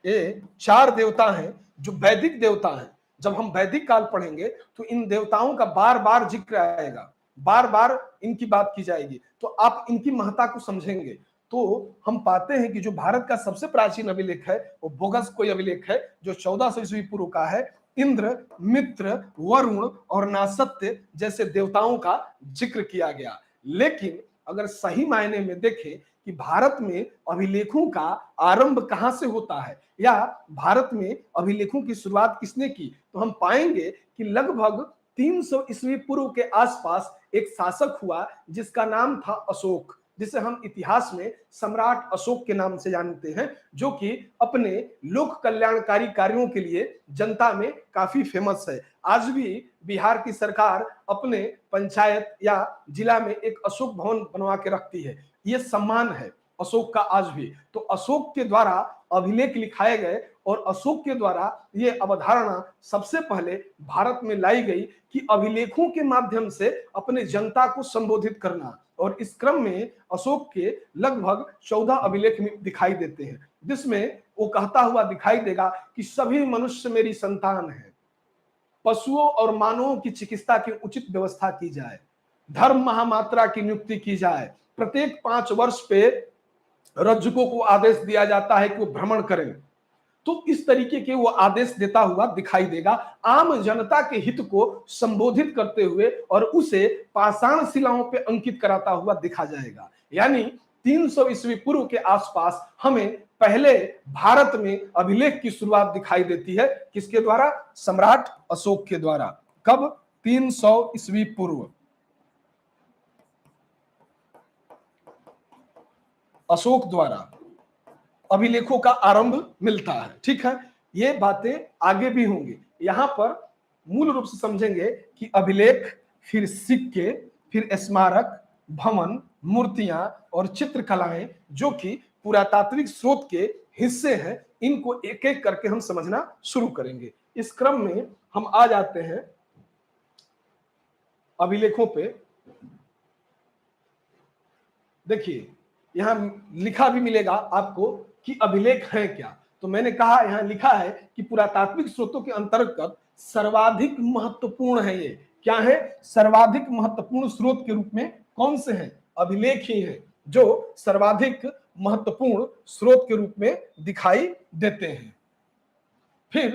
ये 4 देवता हैं जो वैदिक देवता हैं। जब हम वैदिक काल पढ़ेंगे तो इन देवताओं का बार बार जिक्र आएगा, बार बार इनकी बात की जाएगी, तो आप इनकी महत्ता को समझेंगे। तो हम पाते हैं कि जो भारत का सबसे प्राचीन अभिलेख है वो बोगासकोई अभिलेख है, जो 1400 ईस्वी पूर्व का है। इंद्र, मित्र, वरुण और नासत्य जैसे देवताओं का जिक्र किया गया। लेकिन अगर सही मायने में देखें कि भारत में अभिलेखों का आरंभ कहां से होता है या भारत में अभिलेखों की शुरुआत किसने की, तो हम पाएंगे कि लगभग 300 ईस्वी पूर्व के आसपास एक शासक हुआ जिसका नाम था अशोक। जिसे हम इतिहास में सम्राट अशोक के नाम से जानते हैं, जो कि अपने लोक कल्याणकारी कार्यों के लिए जनता में काफी फेमस है। आज भी बिहार की सरकार अपने पंचायत या जिला में एक अशोक भवन बनवा के रखती है। ये सम्मान है अशोक का आज भी। तो अशोक के द्वारा अभिलेख लिखाए गए और अशोक के द्वारा ये अवधारणा सबसे पहले भारत में लाई गई कि अभिलेखों के माध्यम से अपने जनता को संबोधित करना। और इस क्रम में अशोक के लगभग 14 अभिलेख दिखाई देते हैं, जिसमें वो कहता हुआ दिखाई देगा कि सभी मनुष्य मेरी संतान है, पशुओं और मानवों की चिकित्सा की उचित व्यवस्था की जाए, धर्म महामात्रा की नियुक्ति की जाए, प्रत्येक 5 वर्ष पे रज्जुकों को आदेश दिया जाता है कि वो भ्रमण करें। तो इस तरीके के वो आदेश देता हुआ दिखाई देगा, आम जनता के हित को संबोधित करते हुए, और उसे पाषाण शिलाओं पे अंकित कराता हुआ दिखा जाएगा। यानी 300 ईस्वी पूर्व के आसपास हमें पहले भारत में अभिलेख की शुरुआत दिखाई देती है। किसके द्वारा? सम्राट अशोक के द्वारा। कब? 300 ईस्वी पूर्व अशोक द्वारा अभिलेखों का आरंभ मिलता है। ठीक है, ये बातें आगे भी होंगी। यहां पर मूल रूप से समझेंगे कि अभिलेख, फिर सिक्के, फिर स्मारक, भवन, मूर्तियां और चित्रकलाएं जो कि पुरातात्विक स्रोत के हिस्से हैं, इनको एक एक करके हम समझना शुरू करेंगे। इस क्रम में हम आ जाते हैं अभिलेखों पे। देखिए, यहां लिखा भी मिलेगा आपको कि अभिलेख है क्या। तो मैंने कहा, यहां लिखा है कि पुरातात्विक स्रोतों के अंतर्गत सर्वाधिक महत्वपूर्ण है। ये क्या है? सर्वाधिक महत्वपूर्ण स्रोत के रूप में कौन से हैं? अभिलेख ही हैं, जो सर्वाधिक महत्वपूर्ण स्रोत के रूप में दिखाई देते हैं। फिर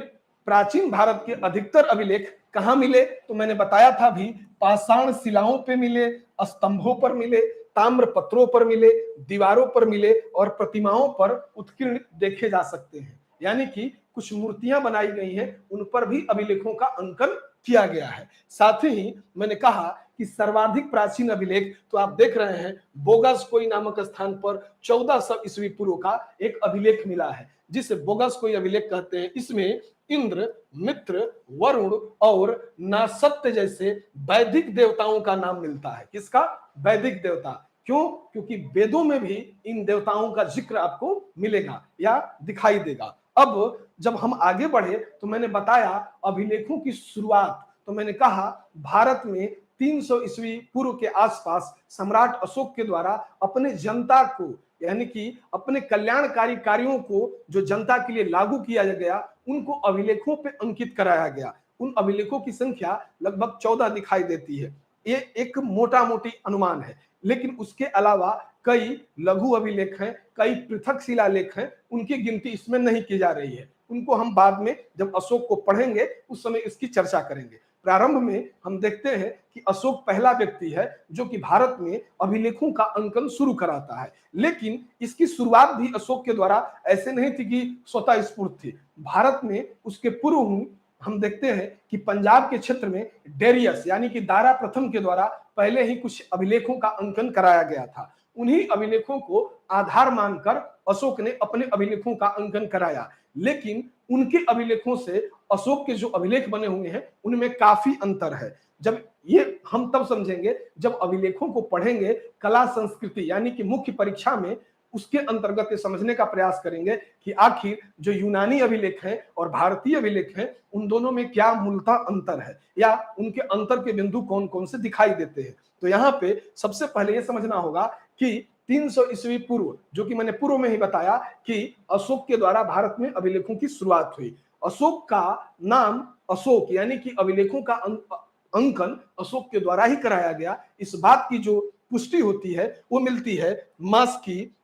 प्राचीन भारत के अधिकतर अभिलेख कहां मिले? तो मैंने बताया था भी, पाषाण शिलाओं पे मिले, स्तंभों पर मिले, ताम्र पत्रों पर मिले, दीवारों पर मिले और प्रतिमाओं पर उत्कीर्ण देखे जा सकते हैं। यानी कि कुछ मूर्तियां बनाई गई हैं, उन पर भी अभिलेखों का अंकन किया गया है। साथ ही मैंने कहा कि सर्वाधिक प्राचीन अभिलेख, तो आप देख रहे हैं बोगसकोई नामक स्थान पर 1400 ईस्वी पूर्व का एक अभिलेख मिला है, जिसे बोगसकोई अभिलेख कहते हैं। इसमें इंद्र, मित्र, वरुण और नासत्य जैसे वैदिक देवताओं का नाम मिलता है। किसका? वैदिक देवता। क्यों? क्योंकि वेदों में भी इन देवताओं का जिक्र आपको मिलेगा या दिखाई देगा। अब जब हम आगे बढ़े तो मैंने बताया अभिलेखों की शुरुआत, तो मैंने कहा भारत में 300 ईस्वी पूर्व के आसपास सम्राट अशोक के द्वारा अपने जनता को, यानी कि अपने कल्याणकारी कार्यों को जो जनता के लिए लागू किया गया, उनको अभिलेखों पे अंकित कराया गया। उन अभिलेखों की संख्या लगभग 14 दिखाई देती है। ये एक मोटा मोटी अनुमान है, लेकिन उसके अलावा कई लघु अभिलेख हैं, कई पृथक शिलालेख हैं, उनकी गिनती इसमें नहीं की जा रही है। उनको हम बाद में जब अशोक को पढ़ेंगे उस समय इसकी चर्चा करेंगे। प्रारंभ में हम देखते हैं कि अशोक पहला व्यक्ति है जो कि भारत में अभिलेखों का अंकन शुरू कराता है। लेकिन इसकी शुरुआत भी अशोक के द्वारा ऐसे नहीं थी कि स्वतः स्फूर्त थी। भारत में उसके पूर्व हम देखते हैं कि पंजाब के क्षेत्र में डेरियस यानी कि दारा प्रथम के द्वारा पहले ही कुछ अभिलेखों का अंकन कराया गया था। उन्हीं अभिलेखों को आधार मानकर अशोक ने अपने अभिलेखों का अंकन कराया। लेकिन उनके अभिलेखों से अशोक के जो अभिलेख बने हुए हैं उनमें काफी अंतर है। जब ये हम तब समझेंगे जब अभिलेखों को पढ़ेंगे, कला संस्कृति यानी कि मुख्य परीक्षा में उसके अंतर्गत ये समझने का प्रयास करेंगे कि आखिर जो यूनानी अभिलेख हैं और भारतीय अभिलेख हैं उन दोनों में क्या मूलतः अंतर है या उनके अंतर के बिंदु कौन कौन से दिखाई देते हैं। तो यहाँ पे सबसे पहले ये समझना होगा कि 300 ईस्वी पूर्व, जो कि मैंने पूर्व में ही बताया कि अशोक के द्वारा भारत में अभिलेखों की शुरुआत हुई। अशोक का नाम अशोक यानी कि अभिलेखों का अंकन अशोक के द्वारा ही कराया गया। इस बात की जो पुष्टि होती है वो मिलती है मास्की,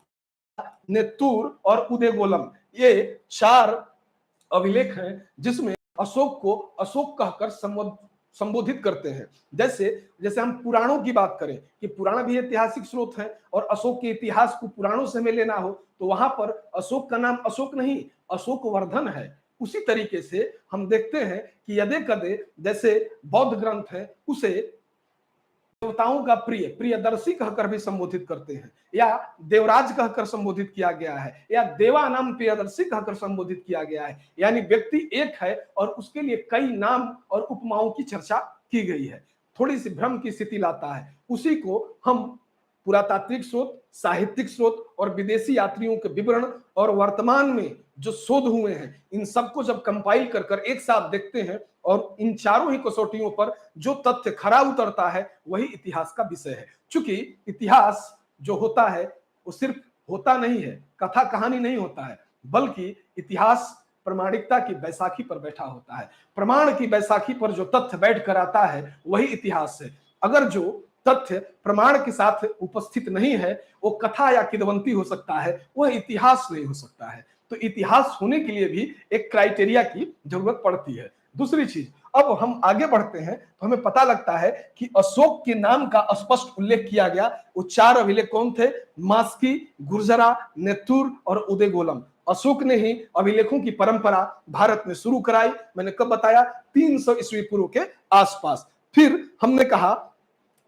नेत्तूर और उदयगोलम, ये 4 अभिलेख हैं जिसमें अशोक को अशोक कहकर संबोधित करते हैं। जैसे जैसे हम पुराणों की बात करें कि पुराण भी ऐतिहासिक स्रोत है और अशोक के इतिहास को पुराणों से हमें लेना हो तो वहां पर अशोक का नाम अशोक नहीं, अशोक वर्धन है। उसी तरीके से हम देखते हैं कि यदे कदे जैसे बौद्ध ग्रंथ है उसे देवताओं का प्रिय, प्रियदर्शी कहकर भी संबोधित करते हैं, या देवराज कहकर संबोधित किया गया है, या देवा नाम प्रियदर्शी कहकर संबोधित किया गया है। यानी व्यक्ति एक है और उसके लिए कई नाम और उपमाओं की चर्चा की गई है। थोड़ी सी भ्रम की स्थिति लाता है। उसी को हम पुरातात्विक स्रोत, साहित्यिक स्रोत और विदेशी यात्रियों के विवरण और वर्तमान में जो शोध हुए हैं, इन सबको जब कंपाइल कर कर एक साथ देखते हैं और इन चारों ही कसौटियों पर जो तथ्य खरा उतरता है वही इतिहास का विषय है। चूंकि इतिहास जो होता है वो सिर्फ होता नहीं है, कथा कहानी नहीं होता है, बल्कि इतिहास प्रमाणिकता की बैसाखी पर बैठा होता है। प्रमाण की बैसाखी पर जो तथ्य बैठ कर आता है वही इतिहास है। अगर जो तथ्य प्रमाण के साथ उपस्थित नहीं है वो कथा या किदवंती हो सकता है, वह इतिहास नहीं हो सकता है। तो इतिहास होने के लिए भी एक क्राइटेरिया की जरूरत पड़ती है। दूसरी चीज, अब हम आगे बढ़ते हैं तो हमें पता लगता है कि अशोक के नाम का स्पष्ट उल्लेख किया गया। वो चार अभिलेख कौन थे? मास्की, गुर्जरा, नेत्तुर और उदयगोलम। अशोक ने ही अभिलेखों की परंपरा भारत में शुरू कराई। मैंने कब बताया? 300 ईस्वी पूर्व के आसपास। फिर हमने कहा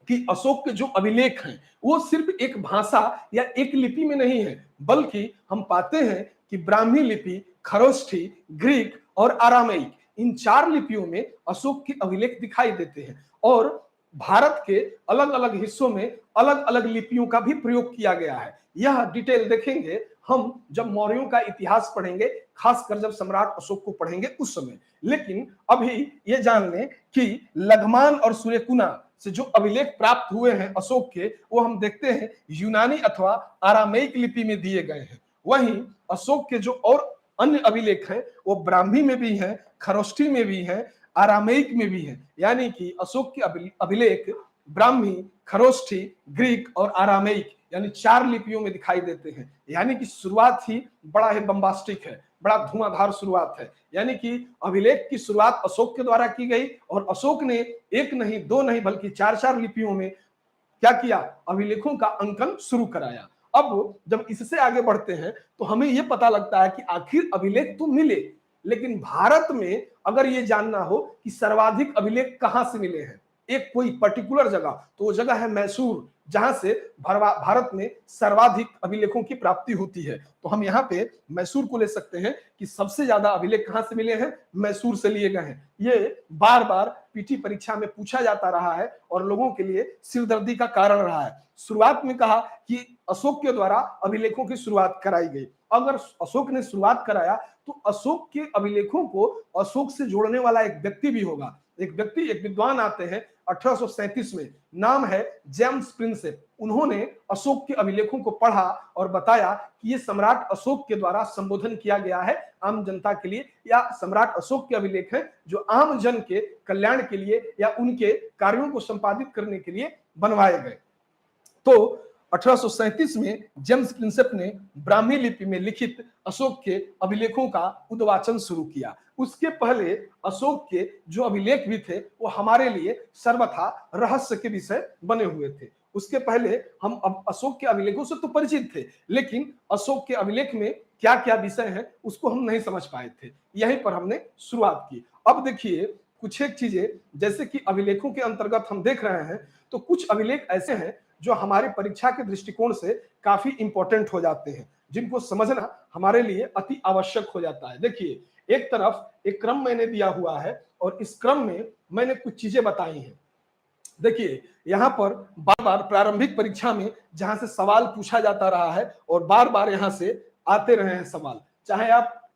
कि अशोक के जो अभिलेख हैं वो सिर्फ एक भाषा या एक लिपि में नहीं है, बल्कि हम पाते हैं कि ब्राह्मी लिपि, खरोष्ठी, ग्रीक और आरामीक, इन चार लिपियों में अशोक के अभिलेख दिखाई देते हैं। और भारत के अलग अलग हिस्सों में अलग अलग लिपियों का भी प्रयोग किया गया है। यह डिटेल देखेंगे हम जब मौर्यों का इतिहास पढ़ेंगे, खासकर जब सम्राट अशोक को पढ़ेंगे उस समय। लेकिन अभी ये जान लें कि लघमान और सुरेकुना से जो अभिलेख प्राप्त हुए हैं अशोक के, वो हम देखते हैं यूनानी अथवा आरामीक लिपि में दिए गए हैं। वहीं अशोक के जो और अन्य अभिलेख हैं वो ब्राह्मी में भी हैं, खरोष्ठी में भी हैं, आरामीक में भी हैं। यानी कि अशोक के अभिलेख ब्राह्मी, खरोष्ठी, ग्रीक और आरामीक यानी चार लिपियों में दिखाई देते हैं। यानी कि शुरुआत ही बड़ा ही बम्बास्टिक है, बड़ा धुआंधार शुरुआत है। यानी कि अभिलेख की शुरुआत अशोक के द्वारा की गई और अशोक ने एक नहीं, दो नहीं, बल्कि चार चार लिपियों में क्या किया? अभिलेखों का अंकन शुरू कराया। अब जब इससे आगे बढ़ते हैं तो हमें यह पता लगता है कि आखिर अभिलेख तो मिले, लेकिन भारत में अगर यह जानना हो कि सर्वाधिक अभिलेख कहां से मिले हैं, एक कोई पर्टिकुलर जगह, तो वो जगह है मैसूर, जहां से भारत में सर्वाधिक अभिलेखों की प्राप्ति होती है। तो हम यहाँ पे मैसूर को ले सकते हैं कि सबसे ज्यादा अभिलेख कहां से मिले हैं? मैसूर से लिए गए हैं। ये बार बार पीटी परीक्षा में पूछा जाता रहा है और लोगों के लिए सिरदर्दी का कारण रहा है। शुरुआत में कहा कि अशोक के द्वारा अभिलेखों की शुरुआत कराई गई। अगर अशोक ने शुरुआत कराया तो अशोक के अभिलेखों को अशोक से जोड़ने वाला एक व्यक्ति भी होगा। एक व्यक्ति, एक विद्वान आते हैं 1837 में, नाम है जेम्स प्रिंसेप। उन्होंने अशोक के अभिलेखों को पढ़ा और बताया कि ये सम्राट अशोक के द्वारा संबोधन किया गया है आम जनता के लिए, या सम्राट अशोक के अभिलेख हैं जो आम जन के कल्याण के लिए या उनके कार्यों को संपादित करने के लिए बनवाए गए। तो 1837 में जेम्स प्रिंसेप ने ब्राह्मी लिपि में लिखित अशोक के अभिलेखों का उद्वाचन शुरू किया। उसके पहले अशोक के जो अभिलेख भी थे वो हमारे लिए सर्वथा रहस्य के विषय बने हुए थे। उसके पहले हम अशोक के अभिलेखों से तो परिचित थे, लेकिन अशोक के अभिलेख में क्या क्या विषय है उसको हम नहीं समझ पाए थे। यहीं पर हमने शुरुआत की। अब देखिए कुछ एक चीजें, जैसे कि अभिलेखों के अंतर्गत हम देख रहे हैं तो कुछ अभिलेख ऐसे हैं जो हमारी परीक्षा के दृष्टिकोण से काफी इंपॉर्टेंट हो जाते हैं, जिनको समझना हमारे लिए अति आवश्यक हो जाता है। देखिए, एक तरफ एक क्रम मैंने दिया हुआ है और इस क्रम में मैंने कुछ चीजें बताई हैं। देखिए, यहाँ पर बार बार प्रारंभिक परीक्षा में जहां से सवाल पूछा जाता रहा है और बार बार यहाँ से आते रहे हैं सवाल, चाहे आप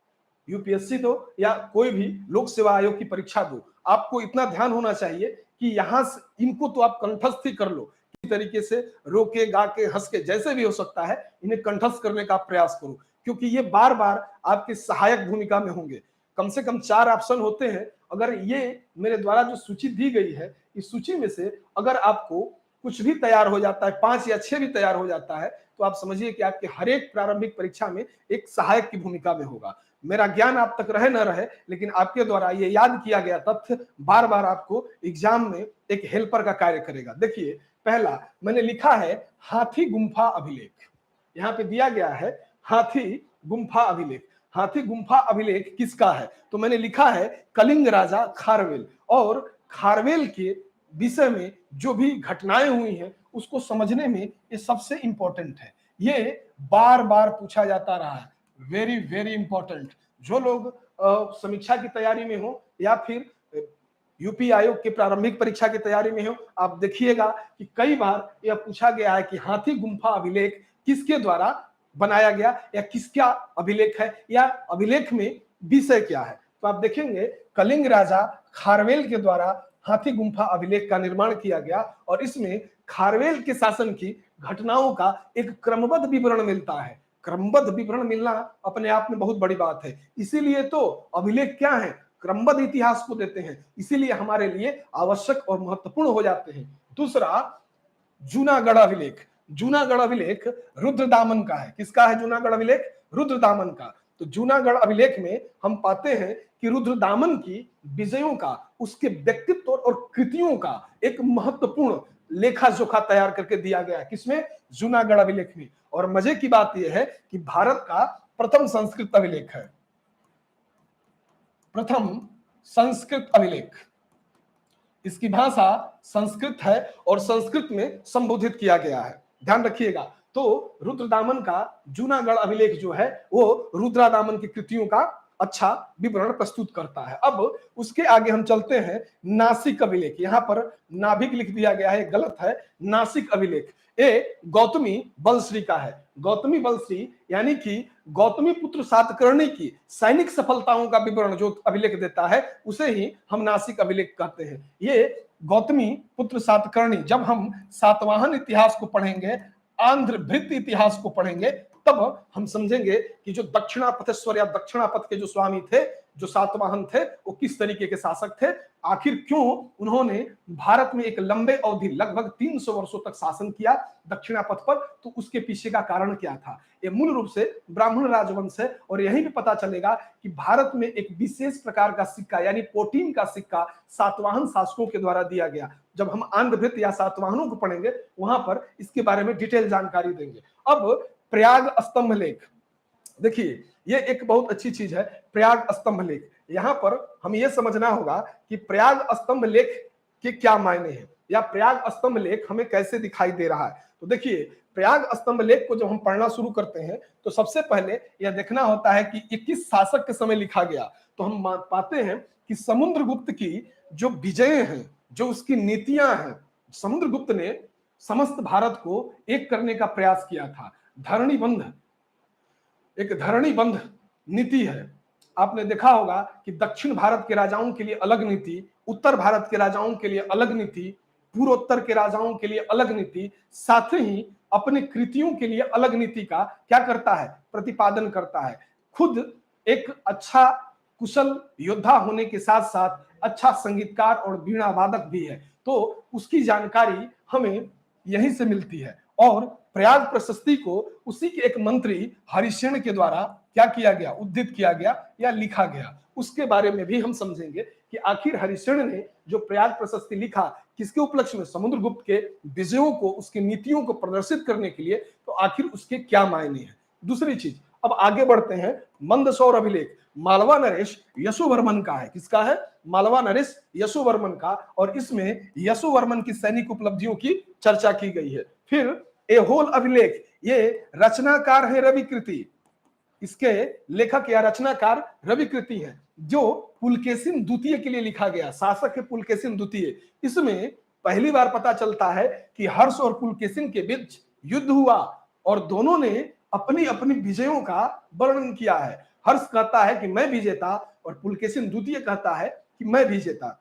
यूपीएससी दो या कोई भी लोक सेवा आयोग की परीक्षा दो, आपको इतना ध्यान होना चाहिए कि यहाँ से इनको तो आप कंठस्थ ही कर लो, किसी तरीके से रोके गा के हंस के जैसे भी हो सकता है इन्हें कंठस्थ करने का प्रयास करो, क्योंकि ये बार बार आपके सहायक भूमिका में होंगे। कम से कम 4 ऑप्शन होते हैं। अगर ये मेरे द्वारा जो सूची दी गई है, इस सूची में से अगर आपको कुछ भी तैयार हो जाता है, 5 या 6 भी तैयार हो जाता है, तो आप समझिए कि आपके हर एक प्रारंभिक परीक्षा में एक सहायक की भूमिका में होगा। मेरा ज्ञान आप तक रहे न रहे, लेकिन आपके द्वारा ये याद किया गया तथ्य बार बार आपको एग्जाम में एक हेल्पर का कार्य करेगा। देखिए, पहला मैंने लिखा है हाथी गुम्फा अभिलेख। यहाँ पे दिया गया है हाथी गुम्फा अभिलेख। हाथी गुम्फा अभिलेख किसका है? तो मैंने लिखा है कलिंग राजा खारवेल। और खारवेल के विषय में जो भी घटनाएं हुई हैं उसको समझने में ये सबसे इंपॉर्टेंट है। ये बार बार पूछा जाता रहा है, वेरी वेरी इंपॉर्टेंट। जो लोग समीक्षा की तैयारी में हो या फिर यूपी आयोग के प्रारंभिक परीक्षा की तैयारी में हो, आप देखिएगा कि कई बार यह पूछा गया है कि हाथी गुम्फा अभिलेख किसके द्वारा बनाया गया या किसका अभिलेख है या अभिलेख में विषय क्या है। तो आप देखेंगे कलिंग राजा खारवेल के द्वारा हाथी गुम्फा अभिलेख का निर्माण किया गया और इसमें खारवेल के शासन की घटनाओं का एक क्रमबद्ध विवरण मिलता है। क्रमबद्ध विवरण मिलना अपने आप में बहुत बड़ी बात है, इसीलिए तो अभिलेख क्या है, क्रमबद्ध इतिहास को देते हैं, इसीलिए हमारे लिए आवश्यक और महत्वपूर्ण हो जाते हैं। दूसरा, जूनागढ़ अभिलेख। जूनागढ़ अभिलेख रुद्रदामन का है। किसका है जूनागढ़ अभिलेख? रुद्रदामन का। तो जूनागढ़ अभिलेख में हम पाते हैं कि रुद्रदामन की विजयों का, उसके व्यक्तित्व और कृतियों का एक महत्वपूर्ण लेखा जोखा तैयार करके दिया गया है। किसमें? जूनागढ़ अभिलेख में। और मजे की बात यह है कि भारत का प्रथम संस्कृत अभिलेख है, प्रथम संस्कृत अभिलेख। इसकी भाषा संस्कृत है और संस्कृत में संबोधित किया गया है, ध्यान रखिएगा। तो रुद्रदामन का जूनागढ़ अभिलेख जो है वो रुद्रदामन की कृतियों का अच्छा विवरण प्रस्तुत करता है। अब उसके आगे हम चलते हैं, नासिक अभिलेख। यहां पर नाभिक लिख दिया गया है, गलत है, नासिक अभिलेख। ये गौतमी बलश्री का है। गौतमी बलश्री यानी कि गौतमी पुत्र सातकर्णी की सैनिक सफलताओं का विवरण जो अभिलेख देता है उसे ही हम नासिक अभिलेख कहते हैं। ये गौतमी पुत्र सातकर्णी, जब हम सातवाहन इतिहास को पढ़ेंगे, आंध्र भृत्य इतिहास को पढ़ेंगे, तब हम समझेंगे कि जो दक्षिणापथेश्वर या दक्षिणापथ के जो स्वामी थे, जो सातवाहन थे, वो किस तरीके के शासक थे, आखिर क्यों उन्होंने भारत में एक लंबे अवधि लगभग 300 वर्षों तक शासन किया दक्षिणापथ पर, तो उसके पीछे का कारण क्या था। ये मूल रूप से ब्राह्मण राजवंश है और यहीं भी पता चलेगा कि भारत में एक विशेष प्रकार का सिक्का यानी पोटीन का सिक्का सातवाहन शासकों के द्वारा दिया गया। जब हम आंध्रभृत्य या सातवाहनों को पढ़ेंगे वहां पर इसके बारे में डिटेल जानकारी देंगे। अब प्रयाग स्तंभ लेख देखिए, ये एक बहुत अच्छी चीज है, प्रयाग स्तंभ लेख। यहां पर हम ये समझना होगा कि प्रयाग स्तंभ लेख के क्या मायने हैं या प्रयाग स्तंभ लेख हमें कैसे दिखाई दे रहा है। तो देखिए, प्रयाग स्तंभ लेख को जब हम पढ़ना शुरू करते हैं तो सबसे पहले यह देखना होता है कि ये किस शासक के समय लिखा गया। तो हम पाते हैं कि समुद्रगुप्त की जो विजय हैं, जो उसकी नीतियां हैं, समुद्रगुप्त ने समस्त भारत को एक करने का प्रयास किया था। धरणी बंध, एक धरणी बंध नीति है। आपने देखा होगा कि दक्षिण भारत के राजाओं के लिए अलग नीति, उत्तर भारत के राजाओं के लिए अलग नीति, पूर्वोत्तर के राजाओं के लिए अलग नीति, साथ ही अपने कृतियों के लिए अलग नीति का क्या करता है, प्रतिपादन करता है। खुद एक अच्छा कुशल योद्धा होने के साथ साथ अच्छा संगीतकार और वीणा वादक भी है, तो उसकी जानकारी हमें यहीं से मिलती है। और प्रयाग प्रशस्ति को उसी के एक मंत्री हरिशेन के द्वारा क्या किया गया, उद्धृत किया गया या लिखा गया। उसके बारे में भी हम समझेंगे कि आखिर हरिशेन ने जो प्रयाग प्रशस्ति लिखा किसके उपलक्ष्य में, समुद्रगुप्त के विजयों को, उसकी नीतियों को प्रदर्शित करने के लिए, तो आखिर उसके क्या मायने हैं। दूसरी चीज, अब आगे बढ़ते हैं, मंदसौर अभिलेख मालवा नरेश यशोवर्मन का है। किसका है? मालवा नरेश यशोवर्मन का। और इसमें यशोवर्मन की सैनिक उपलब्धियों की चर्चा की गई है। फिर एहोल अभिलेख, ये रचनाकार है रविकृति, इसके लेखक या रचनाकार रविकृति है, जो पुलकेशिन द्वितीय के लिए लिखा गया, शासक है पुलकेशिन द्वितीय। इसमें पहली बार पता चलता है कि हर्ष और पुलकेशिन के बीच युद्ध हुआ और दोनों ने अपनी अपनी विजयों का वर्णन किया है। हर्ष कहता है कि मैं विजेता और पुलकेशिन द्वितीय कहता है कि मैं विजेता,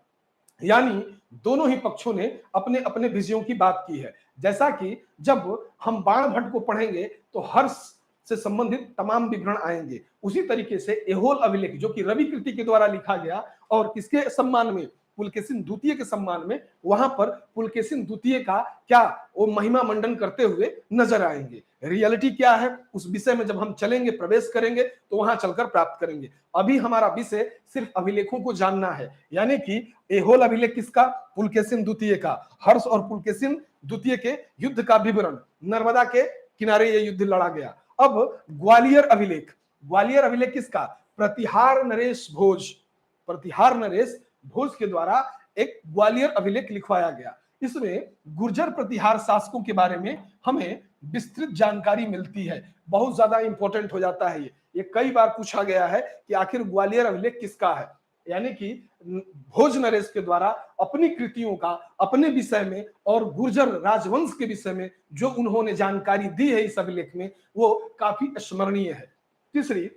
यानी दोनों ही पक्षों ने अपने अपने विजयों की बात की है। जैसा कि जब हम बाण भट्ट को पढ़ेंगे तो हर्ष से संबंधित तमाम विवरण आएंगे, उसी तरीके से एहोल अभिलेख जो कि रविकृति के द्वारा लिखा गया और किसके सम्मान में, पुलकेशिन द्वितीय के सम्मान में, वहां पर पुलकेशिन द्वितीय का क्या वो महिमा मंडन करते हुए नजर आएंगे। रियलिटी क्या है उस विषय में जब हम चलेंगे, प्रवेश करेंगे, तो वहां चलकर प्राप्त करेंगे। अभी हमारा विषय सिर्फ अभिलेखों को जानना है, यानी कि एहोल अभिलेख किसका, पुलकेशिन द्वितीय का। हर्ष और पुलकेशिन द्वितीय के युद्ध का विवरण, नर्मदा के किनारे ये युद्ध लड़ा गया। अब ग्वालियर अभिलेख, ग्वालियर अभिलेख किसका, प्रतिहार नरेश भोज, प्रतिहार नरेश भोज के द्वारा एक ग्वालियर अभिलेख लिखवाया गया। इसमें गुर्जर प्रतिहार शासकों के बारे में हमें विस्तृत जानकारी मिलती है। बहुत ज्यादा इंपॉर्टेंट हो जाता है ये कई बार पूछा गया है कि आखिर ग्वालियर अभिलेख किसका है, यानी कि भोज नरेश के द्वारा अपनी कृतियों का, अपने विषय में और गुर्जर राजवंश के विषय में जो उन्होंने जानकारी दी है इस अभिलेख में, वो काफी स्मरणीय है। तीसरी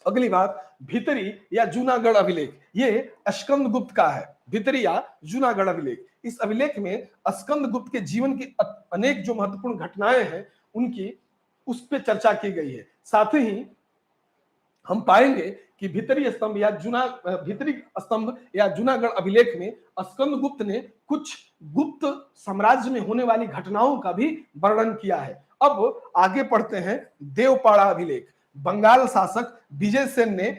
अगली बात, भितरी या जूनागढ़ अभिलेख, ये स्कंदगुप्त का है। भितरी या जूनागढ़ अभिलेख, इस अभिलेख में स्कंदगुप्त के जीवन की अनेक जो महत्वपूर्ण घटनाएं हैं उनकी उस पर चर्चा की गई है। साथ ही हम पाएंगे कि भितरी स्तंभ या जूनागढ़ अभिलेख में स्कंदगुप्त ने कुछ गुप्त साम्राज्य में होने वाली घटनाओं का भी वर्णन किया है। अब आगे पढ़ते हैं, देवपाड़ा अभिलेख। बंगाल शासक विजय सेन ने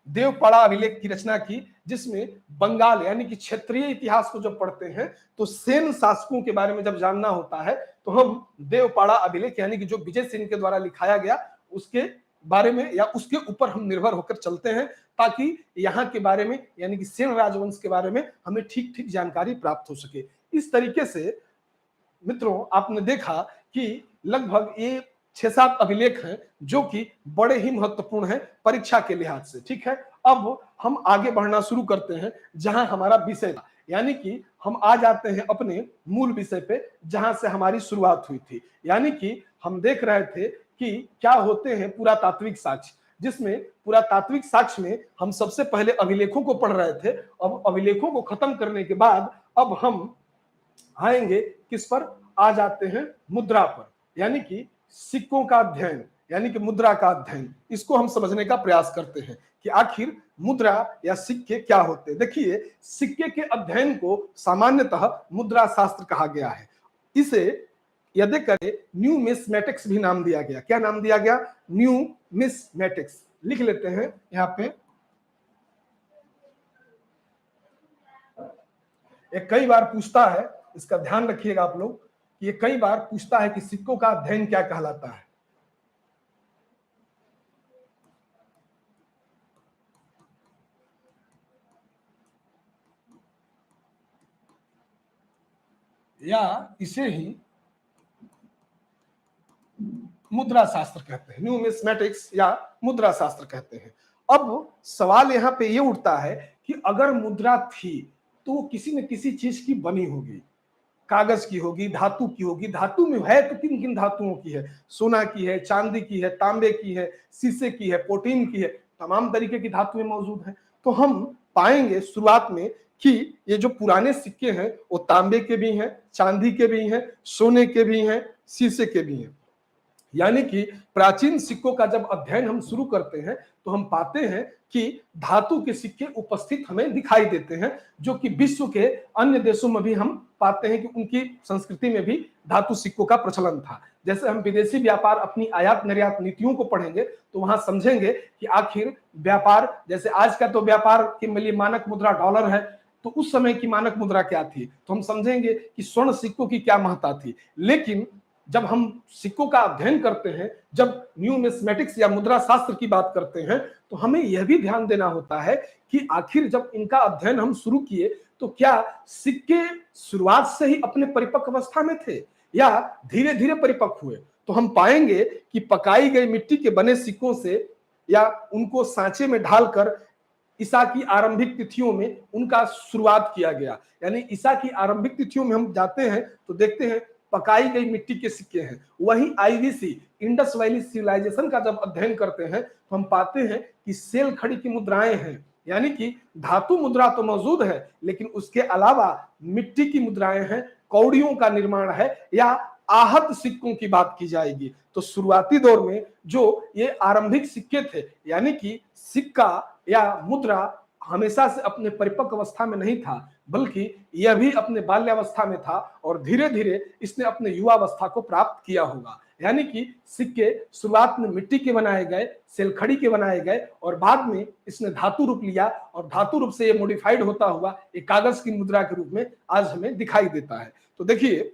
देवपाड़ा अभिलेख की रचना की, जिसमें बंगाल यानी कि क्षेत्रीय इतिहास को जब पढ़ते हैं तो सेन शासकों के बारे में जब जानना होता है तो हम देवपाड़ा अभिलेख यानी कि जो विजय सेन के द्वारा लिखाया गया उसके बारे में या उसके ऊपर हम निर्भर होकर चलते हैं, ताकि यहाँ के बारे में यानी कि सेन राजवंश के बारे में हमें ठीक ठीक जानकारी प्राप्त हो सके। इस तरीके से मित्रों आपने देखा कि लगभग ये 6-7 अभिलेख हैं जो कि बड़े ही महत्वपूर्ण हैं परीक्षा के लिहाज से। ठीक है, अब हम आगे बढ़ना शुरू करते हैं जहां हमारा विषय था, यानी कि हम आ जाते हैं अपने मूल विषय पे जहां से हमारी शुरुआत हुई थी। यानी कि हम देख रहे थे कि क्या होते हैं पुरातात्विक साक्ष्य, जिसमें पुरातात्विक साक्ष्य में हम सबसे पहले अभिलेखों को पढ़ रहे थे। अब अभिलेखों को खत्म करने के बाद अब हम आएंगे किस पर, आ जाते हैं मुद्रा पर, यानी कि सिक्कों का अध्ययन, यानी कि मुद्रा का अध्ययन। इसको हम समझने का प्रयास करते हैं कि आखिर मुद्रा या सिक्के क्या होते हैं। देखिए, सिक्के के अध्ययन को सामान्यतः मुद्रा शास्त्र कहा गया है। इसे यदि करें न्यूमिस्मेटिक्स भी नाम दिया गया। क्या नाम दिया गया? न्यूमिस्मेटिक्स। लिख लेते हैं यहाँ पे। एक कई बार पूछता है, इसका ध्यान रखिएगा आप लोग, ये कई बार पूछता है कि सिक्कों का अध्ययन क्या कहलाता है। या इसे ही मुद्रा शास्त्र कहते हैं, न्यूमिस्मेटिक्स या मुद्रा शास्त्र कहते हैं। अब सवाल यहाँ पे ये उठता है कि अगर मुद्रा थी तो वो किसी न किसी चीज की बनी होगी, कागज की होगी, धातु की होगी। धातु में है तो किन किन धातुओं की है? सोना की है, चांदी की है, तांबे की है, शीशे की है, प्रोटीन की है, तमाम तरीके की धातुएं मौजूद हैं। तो हम पाएंगे शुरुआत में कि ये जो पुराने सिक्के हैं वो तांबे के भी हैं, चांदी के भी हैं, सोने के भी हैं, शीशे के भी हैं। यानी कि प्राचीन सिक्कों का जब अध्ययन हम शुरू करते हैं तो हम पाते हैं कि धातु के सिक्के उपस्थित हमें दिखाई देते हैं, जो कि विश्व के अन्य देशों में भी हम पाते हैं कि उनकी संस्कृति में भी धातु सिक्कों का प्रचलन था। जैसे हम विदेशी व्यापार अपनी आयात निर्यात नीतियों को पढ़ेंगे तो वहां समझेंगे कि आखिर व्यापार, जैसे आज का तो व्यापार के लिए मानक मुद्रा डॉलर है, तो उस समय की मानक मुद्रा क्या थी, तो हम समझेंगे कि स्वर्ण सिक्कों की क्या महत्ता थी। लेकिन जब हम सिक्कों का अध्ययन करते हैं, जब न्यूमिस्मेटिक्स या मुद्रा शास्त्र की बात करते हैं, तो हमें यह भी ध्यान देना होता है कि आखिर जब इनका अध्ययन हम शुरू किए तो क्या सिक्के शुरुआत से ही अपने परिपक्व अवस्था में थे या धीरे धीरे परिपक्व हुए। तो हम पाएंगे कि पकाई गई मिट्टी के बने सिक्कों से या उनको सांचे में ढालकर ईसा की आरंभिक तिथियों में उनका शुरुआत किया गया। यानी ईसा की आरंभिक तिथियों में हम जाते हैं तो देखते हैं पकाई गई मिट्टी के सिक्के हैं। वहीं आईवीसी इंडस वैली सिविलाइजेशन का जब अध्ययन करते हैं तो हम पाते हैं कि सेल खड़ी की मुद्राएं हैं, यानी कि धातु मुद्रा तो मौजूद है लेकिन उसके अलावा मिट्टी की मुद्राएं हैं, कौड़ियों का निर्माण है या आहत सिक्कों की बात की जाएगी। तो शुरुआती दौर में जो ये आरंभिक सिक्के थे, यानी कि सिक्का या मुद्रा हमेशा से अपने परिपक्व अवस्था में नहीं था, बल्कि यह भी अपने बाल्यावस्था में था और धीरे धीरे इसने अपने युवावस्था को प्राप्त किया होगा। यानी कि सिक्के शुरुआत में मिट्टी के बनाए गए, सेलखड़ी के बनाए गए और बाद में इसने धातु रूप लिया और धातु रूप से ये मॉडिफाइड होता हुआ एक कागज की मुद्रा के रूप में आज हमें दिखाई देता है। तो देखिए,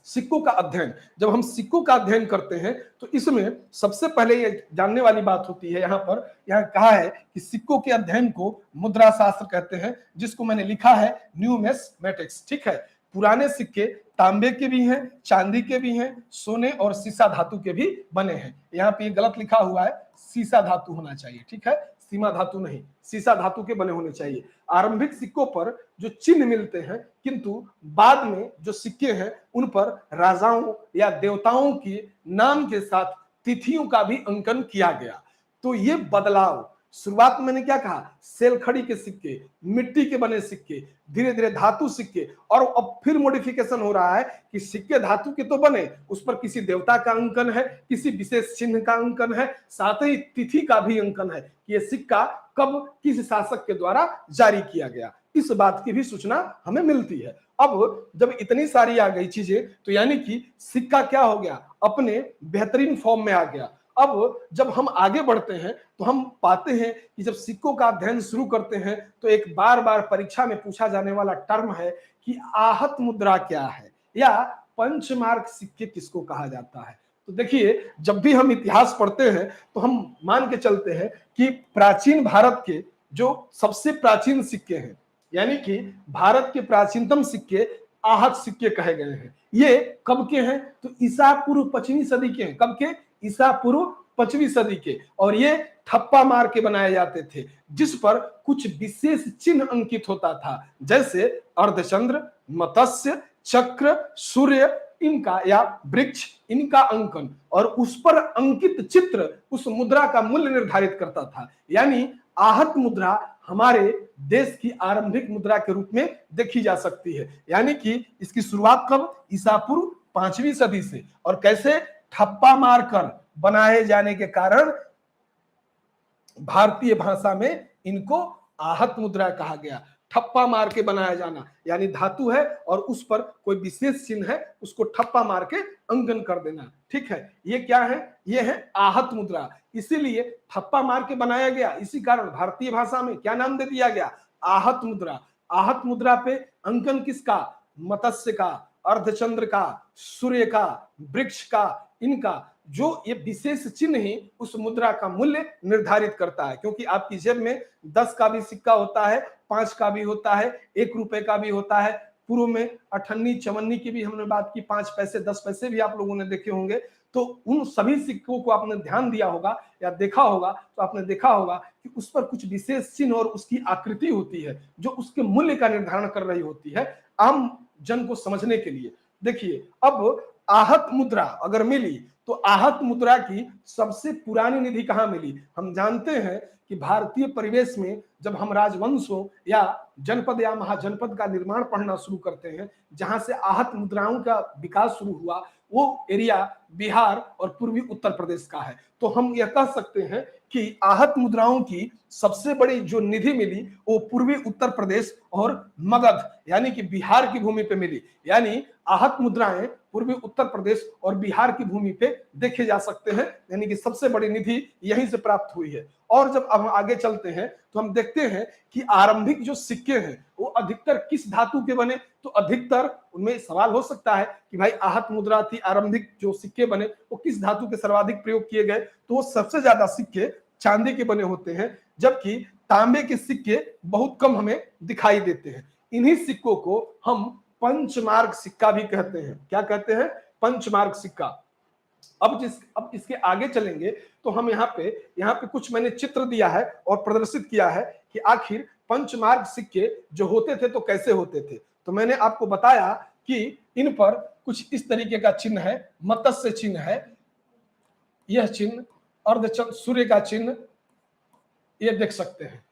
सिक्कों का अध्ययन, जब हम सिक्कों का अध्ययन करते हैं तो इसमें सबसे पहले ये जानने वाली बात होती है, यहाँ कहा है कि सिक्कों के अध्ययन को मुद्रा शास्त्र कहते हैं, जिसको मैंने लिखा है न्यूमिस्मेटिक्स। ठीक है, पुराने सिक्के तांबे के भी हैं, चांदी के भी हैं, सोने और सीसा धातु के भी बने हैं। यहाँ पे गलत लिखा हुआ है, सीसा धातु होना चाहिए। ठीक है, सीमा धातु नहीं, सीसा धातु के बने होने चाहिए। आरंभिक सिक्कों पर जो चिन्ह मिलते हैं, किंतु बाद में जो सिक्के हैं उन पर राजाओं या देवताओं के नाम के साथ तिथियों का भी अंकन किया गया। तो ये बदलाव, शुरुआत में मैंने क्या कहा, सेलखड़ी के सिक्के, मिट्टी के बने सिक्के, धीरे धीरे धातु सिक्के, और अब फिर मॉडिफिकेशन हो रहा है कि सिक्के धातु के तो बने, उस पर किसी देवता का अंकन है, किसी विशेष चिन्ह का अंकन है, साथ ही तिथि का भी अंकन है कि यह सिक्का कब किस शासक के द्वारा जारी किया गया, इस बात की भी सूचना हमें मिलती है। अब जब इतनी सारी आ गई चीजें, तो यानी कि सिक्का क्या हो गया, अपने बेहतरीन फॉर्म में आ गया। अब जब हम आगे बढ़ते हैं तो हम पाते हैं कि जब सिक्कों का अध्ययन शुरू करते हैं तो एक बार बार परीक्षा में पूछा जाने वाला टर्म है कि आहत मुद्रा क्या है, या पंचमार्क सिक्के किसको कहा जाता है। तो देखिए, जब भी हम इतिहास पढ़ते हैं तो हम मान के चलते हैं कि प्राचीन भारत के जो सबसे प्राचीन सिक्के हैं, यानी कि भारत के प्राचीनतम सिक्के आहत सिक्के कहे गए हैं। ये कब के हैं, तो ईसा पूर्व 5वीं सदी के हैं। कब के, ईसा पूर्व 5वीं सदी के। और ये ठप्पा मार के बनाए जाते थे, जिस पर कुछ विशेष चिन्ह अंकित होता था, जैसे अर्धचंद्र, मत्स्य, चक्र, सूर्य इनका या वृक्ष इनका अंकन, और उस पर अंकित चित्र उस मुद्रा का मूल्य निर्धारित करता था। यानी आहत मुद्रा हमारे देश की आरंभिक मुद्रा के रूप में देखी जा सकती है। यानी कि इसकी शुरुआत कब, ईसा पूर्व 5वीं सदी से, और कैसे, ठप्पा मारकर बनाए जाने के कारण भारतीय भाषा में इनको आहत मुद्रा कहा गया। ठप्पा मार के बनाया जाना, यानी धातु है और उस पर कोई विशेष चिन्ह है, उसको ठप्पा मार के अंकन कर देना। ठीक है, ये क्या है, ये है आहत मुद्रा। इसीलिए ठप्पा मार के बनाया गया, इसी कारण भारतीय भाषा में क्या नाम दे दिया गया, आहत मुद्रा। आहत मुद्रा पे अंकन किसका, मत्स्य का, अर्धचंद्र का, सूर्य का, वृक्ष का, इनका जो ये विशेष चिन्ह ही उस मुद्रा का मूल्य निर्धारित करता है। क्योंकि आपकी जेब में 10 का भी सिक्का होता है, 5 का भी होता है, 1 रुपए का भी होता है, पूर्व में अठन्नी चवन्नी की भी हमने बात की, 5 पैसे 10 पैसे भी आप लोगों ने देखे होंगे। तो उन सभी सिक्कों को आपने ध्यान दिया होगा या देखा होगा, तो आपने देखा होगा कि उस पर कुछ विशेष चिन्ह और उसकी आकृति होती है जो उसके मूल्य का निर्धारण कर रही होती है आम जन को समझने के लिए। देखिए, अब आहत मुद्रा अगर मिली तो आहत मुद्रा की सबसे पुरानी निधि कहां मिली। हम जानते हैं कि भारतीय परिवेश में जब हम राजवंशों या जनपद या महाजनपद का निर्माण पढ़ना शुरू करते हैं, जहां से आहत मुद्राओं का विकास शुरू हुआ, वो एरिया बिहार और पूर्वी उत्तर प्रदेश का है। तो हम यह कह सकते हैं कि आहत मुद्राओं की सबसे बड़ी जो निधि मिली वो पूर्वी उत्तर प्रदेश और मगध यानी कि बिहार की भूमि पे मिली। यानी आहत मुद्राएं पूर्वी उत्तर प्रदेश और बिहार की भूमि पे देखे जा सकते हैं, यानी कि सबसे बड़ी निधि यहीं से प्राप्त हुई है। और जब हम आगे चलते हैं तो हम देखते हैं कि आरंभिक जो सिक्के हैं वो अधिकतर किस धातु के बने, तो अधिकतर उनमें सवाल हो सकता है कि भाई आहत मुद्रा थी, आरंभिक जो सिक्के बने वो किस धातु के सर्वाधिक प्रयोग किए गए, तो वो सबसे ज्यादा सिक्के चांदी के बने होते हैं, जबकि तांबे के सिक्के बहुत कम हमें दिखाई देते हैं। इन्हीं सिक्कों को हम पंचमार्क सिक्का भी कहते हैं। क्या कहते हैं, पंचमार्क सिक्का। अब इसके आगे चलेंगे तो हम यहाँ पे कुछ मैंने चित्र दिया है और प्रदर्शित किया है कि आखिर पंचमार्क सिक्के जो होते थे तो कैसे होते थे। तो मैंने आपको बताया कि इन पर कुछ इस तरीके का चिन्ह है, मत्स्य चिन्ह है, यह चिन्ह अर्धचंद्र, सूर्य का चिन्ह, ये देख सकते हैं।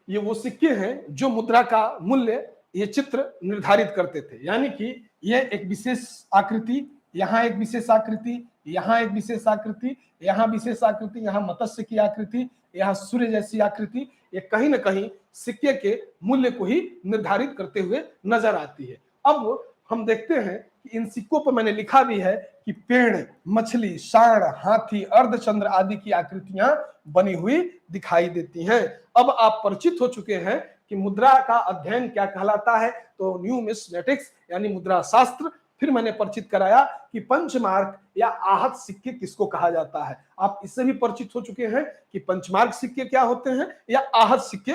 ये वो सिक्के हैं जो मुद्रा का मूल्य ये चित्र निर्धारित करते थे। यानी कि यह एक विशेष आकृति, यहाँ एक विशेष आकृति, यहाँ एक विशेष आकृति, यहाँ विशेष आकृति, यहाँ मत्स्य की आकृति, यहाँ सूर्य जैसी आकृति, ये कहीं ना कहीं सिक्के के मूल्य को ही निर्धारित करते हुए नजर आती है। अब हम देखते हैं कि इन सिक्कों पर मैंने लिखा भी है कि पेड़, मछली, सांड, हाथी, अर्धचंद्र आदि की आकृतियां बनी हुई दिखाई देती हैं। अब आप परिचित हो चुके हैं कि मुद्रा का अध्ययन क्या कहलाता है, तो न्यूमिस्मेटिक्स यानी मुद्रा शास्त्र। फिर मैंने परिचित कराया कि पंचमार्क या आहत सिक्के किसको कहा जाता है। आप इससे भी परिचित हो चुके हैं कि पंचमार्क सिक्के क्या होते हैं या आहत सिक्के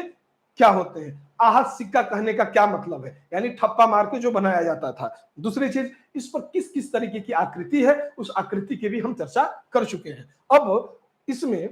क्या होते हैं। आहत सिक्का कहने का क्या मतलब है, यानी ठप्पा मार के जो बनाया जाता था। दूसरी चीज, इस पर किस किस तरीके की आकृति है, उस आकृति की भी हम चर्चा कर चुके हैं। अब इसमें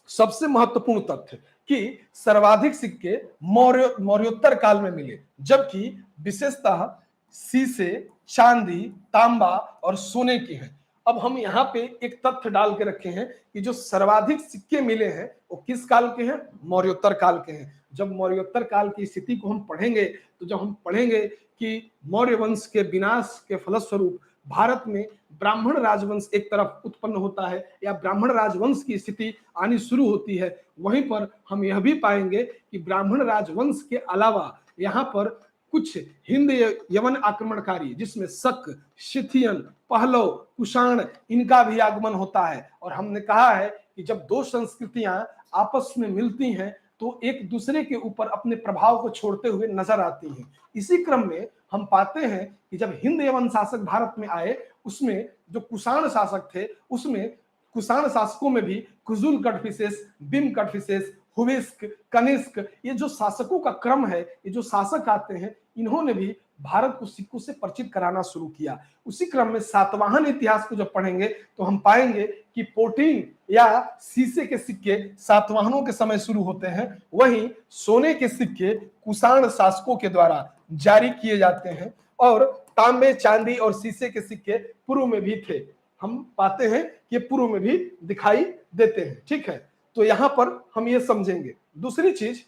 सबसे महत्वपूर्ण तथ्य कि सर्वाधिक सिक्के मौर्योत्तर काल में मिले, जबकि विशेषतः शीशे, चांदी, तांबा और सोने के हैं। अब हम यहाँ पे एक तथ्य डाल के रखे हैं कि जो सर्वाधिक सिक्के मिले हैं वो किस काल के हैं, मौर्योत्तर काल के हैं। जब मौर्योत्तर काल की स्थिति को हम पढ़ेंगे, तो जब हम पढ़ेंगे कि मौर्य वंश के विनाश के फलस्वरूप भारत में ब्राह्मण राजवंश एक तरफ उत्पन्न होता है या ब्राह्मण राजवंश की स्थिति आनी शुरू होती है, वहीं पर हम यह भी पाएंगे कि ब्राह्मण राजवंश के अलावा यहाँ पर कुछ हिंद यवन आक्रमणकारी, जिसमें शक, शिथियन, पहलव, कुषाण, इनका भी आगमन होता है। और हमने कहा है कि जब दो संस्कृतियां आपस में मिलती हैं तो एक दूसरे के ऊपर अपने प्रभाव को छोड़ते हुए नजर आती हैं। इसी क्रम में हम पाते हैं कि जब हिंद यवन शासक भारत में आए, उसमें जो कुषाण शासक थे, उसमें कुषाण शासकों में भी कुजुल कटफिसेस, बिम कटफिसेस, हुविस्क, कनिष्क, ये जो शासकों का क्रम है, ये जो शासक आते हैं, इन्होंने भी भारत को सिक्कों से परिचित कराना शुरू किया। उसी क्रम में सातवाहन इतिहास को जब पढ़ेंगे तो हम पाएंगे कि पोटीन या शीशे के सिक्के सातवाहनों के समय शुरू होते हैं, वहीं सोने के सिक्के कुषाण शासकों के द्वारा जारी किए जाते हैं, और तांबे, चांदी और शीशे के सिक्के पूर्व में भी थे। हम पाते हैं कि ये पूर्व में भी दिखाई देते हैं। ठीक है, तो यहां पर हम ये समझेंगे। दूसरी चीज,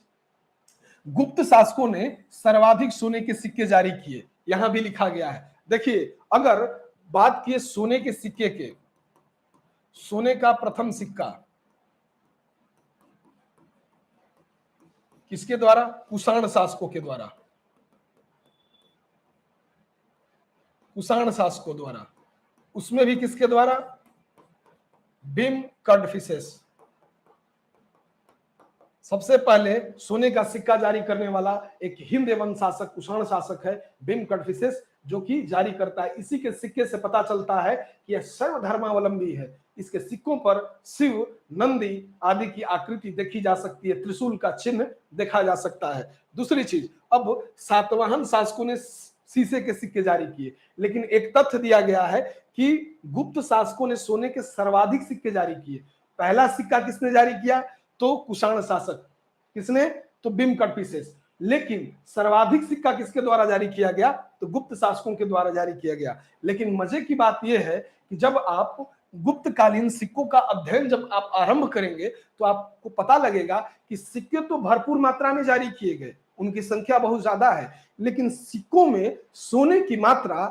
गुप्त शासकों ने सर्वाधिक सोने के सिक्के जारी किए, यहां भी लिखा गया है। देखिए, अगर बात किए सोने के सिक्के के, सोने का प्रथम सिक्का किसके द्वारा, कुषाण शासकों के द्वारा, कुषाण शासकों द्वारा। उसमें भी किसके द्वारा, बिम कटफिसेस। सबसे पहले सोने का सिक्का जारी करने वाला एक हिंद एवं शासक, कुषाण शासक है, बिम कटफिसेस, जो कि जारी करता है। इसी के सिक्के से पता चलता है कि यह सर्व धर्मावलंबी है। इसके सिक्कों पर शिव, नंदी आदि की आकृति देखी जा सकती है, त्रिशूल का चिन्ह देखा जा सकता है। दूसरी चीज, अब सातवाहन शासकों ने शीशे के सिक्के जारी किए, लेकिन एक तथ्य दिया गया है कि गुप्त शासकों ने सोने के सर्वाधिक सिक्के जारी किए। पहला सिक्का किसने जारी किया, तो कुषाण शासक। किसने, तो बिम कटफिसेस। लेकिन सर्वाधिक सिक्का किसके द्वारा जारी किया गया, तो गुप्त शासकों के द्वारा जारी किया गया। लेकिन मजे की बात यह है कि जब आप गुप्तकालीन सिक्कों का अध्ययन जब आप आरंभ करेंगे तो आपको पता लगेगा कि सिक्के तो भरपूर मात्रा में जारी किए गए, उनकी संख्या बहुत ज्यादा है, लेकिन सिक्कों में सोने की मात्रा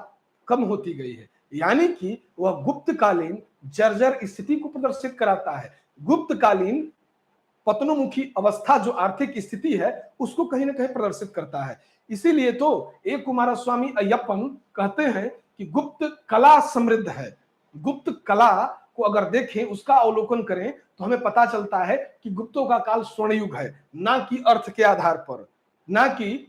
कम होती गई है। यानी कि वह गुप्तकालीन जर्जर स्थिति को प्रदर्शित कराता है। गुप्तकालीन पतनोमुखी अवस्था, जो आर्थिक स्थिति है, उसको कहीं ना कहीं प्रदर्शित करता है। इसीलिए तो ए कुमारस्वामी अय्यप्पन कहते हैं कि गुप्त कला समृद्ध है। गुप्त कला को अगर देखें, उसका अवलोकन करें, तो हमें पता चलता है कि गुप्तों का काल स्वर्ण युग है, ना कि अर्थ के आधार पर, ना कि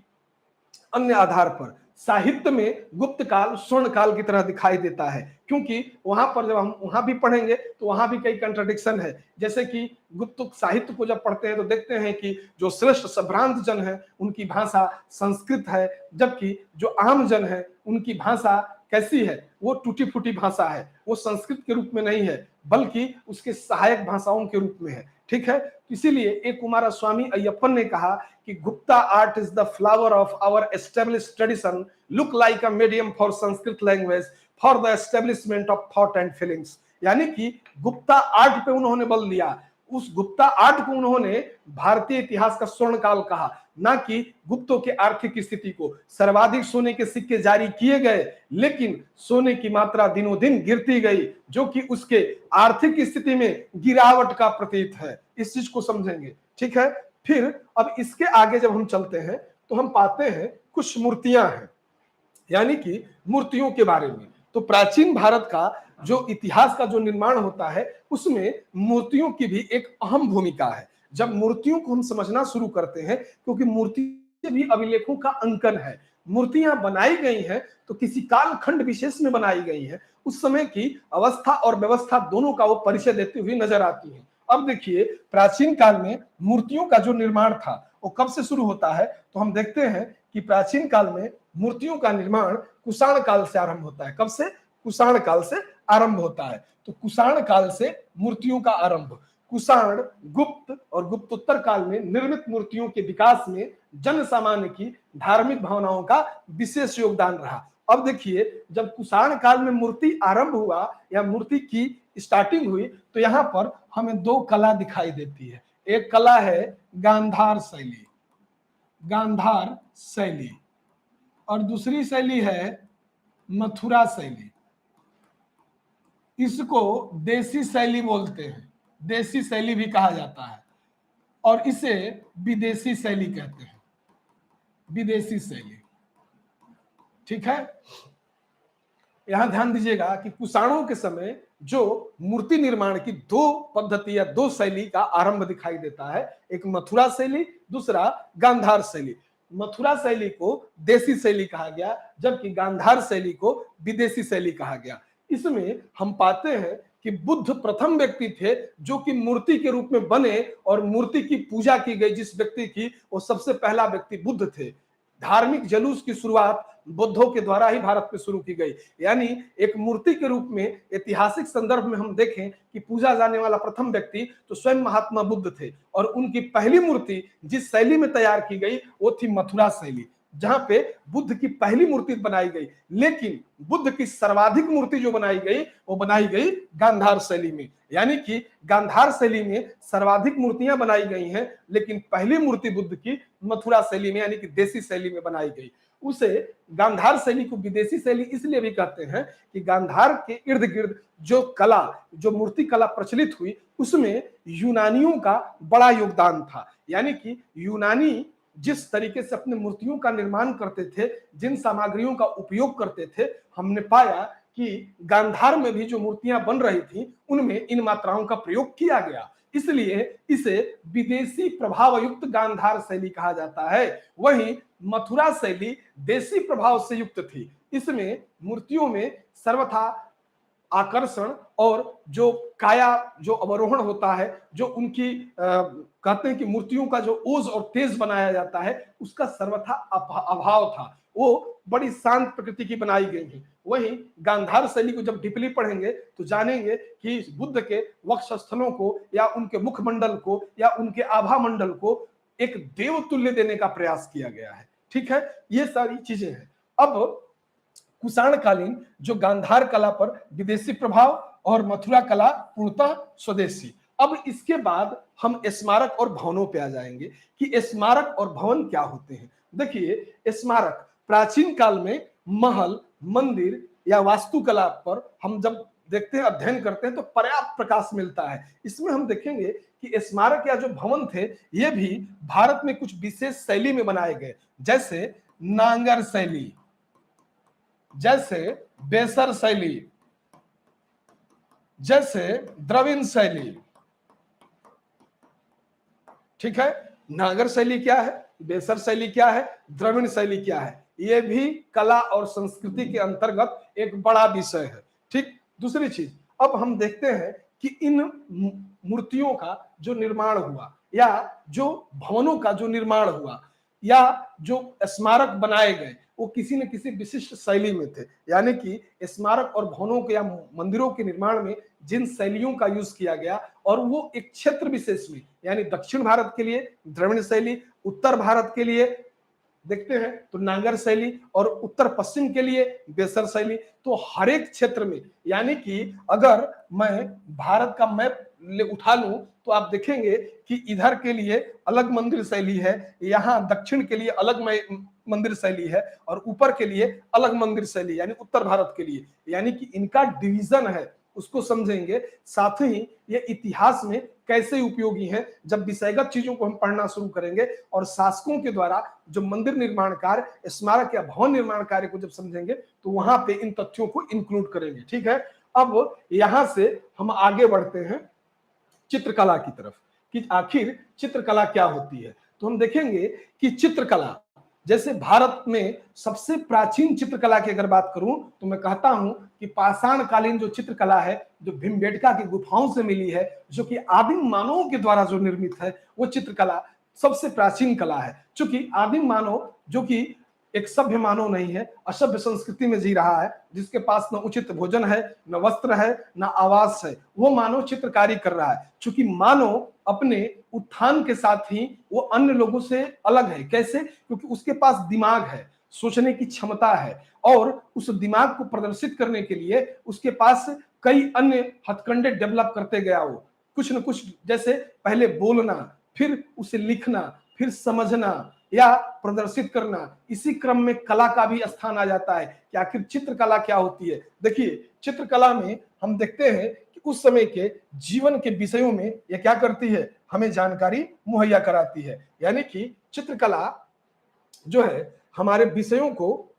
अन्य आधार पर। साहित्य में गुप्त काल स्वर्ण काल की तरह दिखाई देता है, क्योंकि वहां पर जब हम वहां भी पढ़ेंगे तो वहां भी कई कंट्राडिक्शन है। जैसे कि गुप्त साहित्य को जब पढ़ते हैं तो देखते हैं कि जो श्रेष्ठ संभ्रांत जन है उनकी भाषा संस्कृत है, जबकि जो आम जन है उनकी भाषा कैसी है, वो टूटी फूटी भाषा है, वो संस्कृत के रूप में नहीं है, बल्कि उसके सहायक भाषाओं के रूप में है। ठीक है, इसीलिए ए कुमारस्वामी अय्यप्पन ने कहा कि Gupta art is the flower of our established tradition, look like a medium for Sanskrit language for the establishment of thought and feelings. यानी कि गुप्ता आर्ट पे उन्होंने बल दिया, उस गुप्ता आर्ट को उन्होंने भारतीय इतिहास का स्वर्ण काल कहा, ना कि गुप्तों के आर्थिक स्थिति को। सर्वाधिक सोने के सिक्के जारी किए गए, लेकिन सोने की मात्रा दिनों दिन गिरती गई, जो कि उसके आर्थिक स्थिति में गिरावट का प्रतीक है। इस चीज को समझेंगे। ठीक है, फिर अब इसके आगे जब हम चलते हैं तो हम पाते हैं कुछ मूर्तियां हैं, यानी कि मूर्तियों के बारे में। तो प्राचीन भारत का जो इतिहास का जो निर्माण होता है, उसमें मूर्तियों की भी एक अहम भूमिका है। जब मूर्तियों को हम समझना शुरू करते हैं, क्योंकि मूर्ति भी अभिलेखों का अंकन है, मूर्तियां बनाई गई हैं तो किसी कालखंड विशेष में बनाई गई हैं, उस समय की अवस्था और व्यवस्था दोनों का वो परिचय देती हुई नजर आती है। अब देखिए, प्राचीन काल में मूर्तियों का जो निर्माण था वो कब से शुरू होता है, तो हम देखते हैं कि प्राचीन काल में मूर्तियों का निर्माण कुषाण काल से आरंभ होता है। कब से? कुषाण काल से आरंभ होता है। तो कुषाण काल से मूर्तियों का आरंभ, कुषाण, गुप्त और गुप्तोत्तर काल में निर्मित मूर्तियों के विकास में जन सामान्य की धार्मिक भावनाओं का विशेष योगदान रहा। अब देखिए, जब कुषाण काल में मूर्ति आरंभ हुआ या मूर्ति की स्टार्टिंग हुई, तो यहाँ पर हमें दो कला दिखाई देती है। एक कला है गांधार शैली, गांधार शैली, और दूसरी शैली है मथुरा शैली। इसको देसी शैली बोलते हैं, देसी शैली भी कहा जाता है, और इसे विदेशी शैली कहते हैं, विदेशी शैली। ठीक है, यहां ध्यान दीजिएगा कि कुषाणों के समय जो मूर्ति निर्माण की दो पद्धति या दो शैली का आरंभ दिखाई देता है, एक मथुरा शैली, दूसरा गांधार शैली। मथुरा शैली को देसी शैली कहा गया, जबकि गांधार शैली को विदेशी शैली कहा गया। इसमें हम पाते हैं कि बुद्ध प्रथम व्यक्ति थे जो कि मूर्ति के रूप में बने और मूर्ति की पूजा की गई। जिस व्यक्ति की, वो सबसे पहला व्यक्ति बुद्ध थे। धार्मिक जुलूस की शुरुआत बुद्धों के द्वारा ही भारत में शुरू की गई। यानी एक मूर्ति के रूप में ऐतिहासिक संदर्भ में हम देखें कि पूजा जाने वाला प्रथम व्यक्ति तो स्वयं महात्मा बुद्ध थे, और उनकी पहली मूर्ति जिस शैली में तैयार की गई वो थी मथुरा शैली, जहां पे बुद्ध की पहली मूर्ति बनाई गई। लेकिन बुद्ध की सर्वाधिक मूर्ति जो बनाई गई वो बनाई गई गांधार शैली में। यानी कि गांधार शैली में सर्वाधिक मूर्तियां बनाई गई हैं, लेकिन पहली मूर्ति बुद्ध की मथुरा शैली में यानी कि देसी शैली में बनाई गई। उसे गांधार शैली को विदेशी शैली इसलिए भी कहते हैं कि गांधार के इर्द गिर्द जो कला, जो मूर्ति कला प्रचलित हुई, उसमें यूनानियों का बड़ा योगदान था। यानी कि यूनानी जिस तरीके से अपने मूर्तियों का निर्माण करते थे, जिन सामग्रियों का उपयोग करते थे, हमने पाया कि गांधार में भी जो मूर्तियां बन रही थी उनमें इन मात्राओं का प्रयोग किया गया। इसलिए इसे विदेशी प्रभावयुक्त गांधार शैली कहा जाता है। वहीं मथुरा शैली देसी प्रभाव से युक्त थी। इसमें मूर्तियों में सर्वथा आकर्षण और जो काया जो अवरोहण होता है, जो उनकी कहते हैं कि मूर्तियों का जो ओज और तेज बनाया जाता है, उसका सर्वथा अभाव था। वो बड़ी शांत प्रकृति की बनाई गई है। वहीं गांधार शैली को जब डीपली पढ़ेंगे तो जानेंगे कि बुद्ध के वक्षस्थलों को या उनके मुखमंडल को या उनके आभा मंडल को एक देवतुल्य देने का प्रयास किया गया है। ठीक है, ये सारी चीजें हैं। अब कुषाणकालीन जो गांधार कला पर विदेशी प्रभाव और मथुरा कला पूर्णतः स्वदेशी। अब इसके बाद हम स्मारक और भवनों पे आ जाएंगे कि स्मारक और भवन क्या होते हैं। देखिए, स्मारक प्राचीन काल में महल, मंदिर या वास्तुकला पर हम जब देखते हैं, अध्ययन करते हैं, तो पर्याप्त प्रकाश मिलता है। इसमें हम देखेंगे कि स्मारक या जो भवन थे ये भी भारत में कुछ विशेष शैली में बनाए गए, जैसे नांगर शैली, जैसे बेसर शैली, जैसे द्रविड़ शैली। ठीक है, नागर शैली क्या है, बेसर शैली क्या है, द्रविड़ शैली क्या है, ये भी कला और संस्कृति के अंतर्गत एक बड़ा विषय है। ठीक, दूसरी चीज, अब हम देखते हैं कि इन मूर्तियों का जो निर्माण हुआ या जो भवनों का जो निर्माण हुआ या जो स्मारक बनाए गए, वो किसी न किसी विशिष्ट शैली में थे। यानी कि स्मारक और भवनों के या मंदिरों के निर्माण में जिन शैलियों का यूज किया गया, और वो एक क्षेत्र विशेष में, यानी दक्षिण भारत के लिए द्रविड़ शैली, उत्तर भारत के लिए देखते हैं तो नागर शैली, और उत्तर पश्चिम के लिए बेसर शैली। तो हर एक क्षेत्र में, यानी कि अगर मैं भारत का मैप उठा लूं तो आप देखेंगे कि इधर के लिए अलग मंदिर शैली है, यहाँ दक्षिण के लिए अलग मंदिर शैली है, और ऊपर के लिए अलग मंदिर शैली, यानी उत्तर भारत के लिए। यानी कि इनका डिवीजन है, उसको समझेंगे। साथ ही ये इतिहास में कैसे उपयोगी हैं, जब विषयगत चीजों को हम पढ़ना शुरू करेंगे और शासकों के द्वारा जो मंदिर निर्माण कार्य, स्मारक या भवन निर्माण कार्य को जब समझेंगे तो वहां पे इन तथ्यों को इंक्लूड करेंगे। ठीक है, अब यहां से हम आगे बढ़ते हैं चित्रकला की तरफ कि आखिर चित्रकला क्या होती है। तो हम देखेंगे कि चित्रकला जैसे भारत में सबसे प्राचीन चित्रकला की अगर बात करूं तो मैं कहता हूं कि पाषाण कालीन जो चित्रकला है, जो भीमबेटका की गुफाओं से मिली है, जो कि आदिम मानवों के द्वारा जो निर्मित है, वो चित्रकला सबसे प्राचीन कला है। चूंकि आदिम मानव जो कि एक सभ्य मानव नहीं है, असभ्य संस्कृति में जी रहा है, जिसके पास न उचित भोजन है, न वस्त्र है, न आवास है, वो मानव चित्रकारी कर रहा है। चूंकि मानव अपने उत्थान के साथ ही वो अन्य लोगों से अलग है। कैसे? क्योंकि उसके पास दिमाग है, सोचने की क्षमता है, और उस दिमाग को प्रदर्शित करने के लिए उसके पास कई अन्य हथकंडे डेवलप करते गया। वो कुछ न कुछ, जैसे पहले बोलना, फिर उसे लिखना, फिर समझना या प्रदर्शित करना, इसी क्रम में कला का भी स्थान आ जाता है कि आखिर चित्रकला क्या होती है। देखिए, चित्रकला में हम देखते हैं कि उस समय के जीवन के विषयों में यह क्या करती है, हमें जानकारी मुहैया कराती है। यानी कि चित्रकला जो है हमारे विषयों को,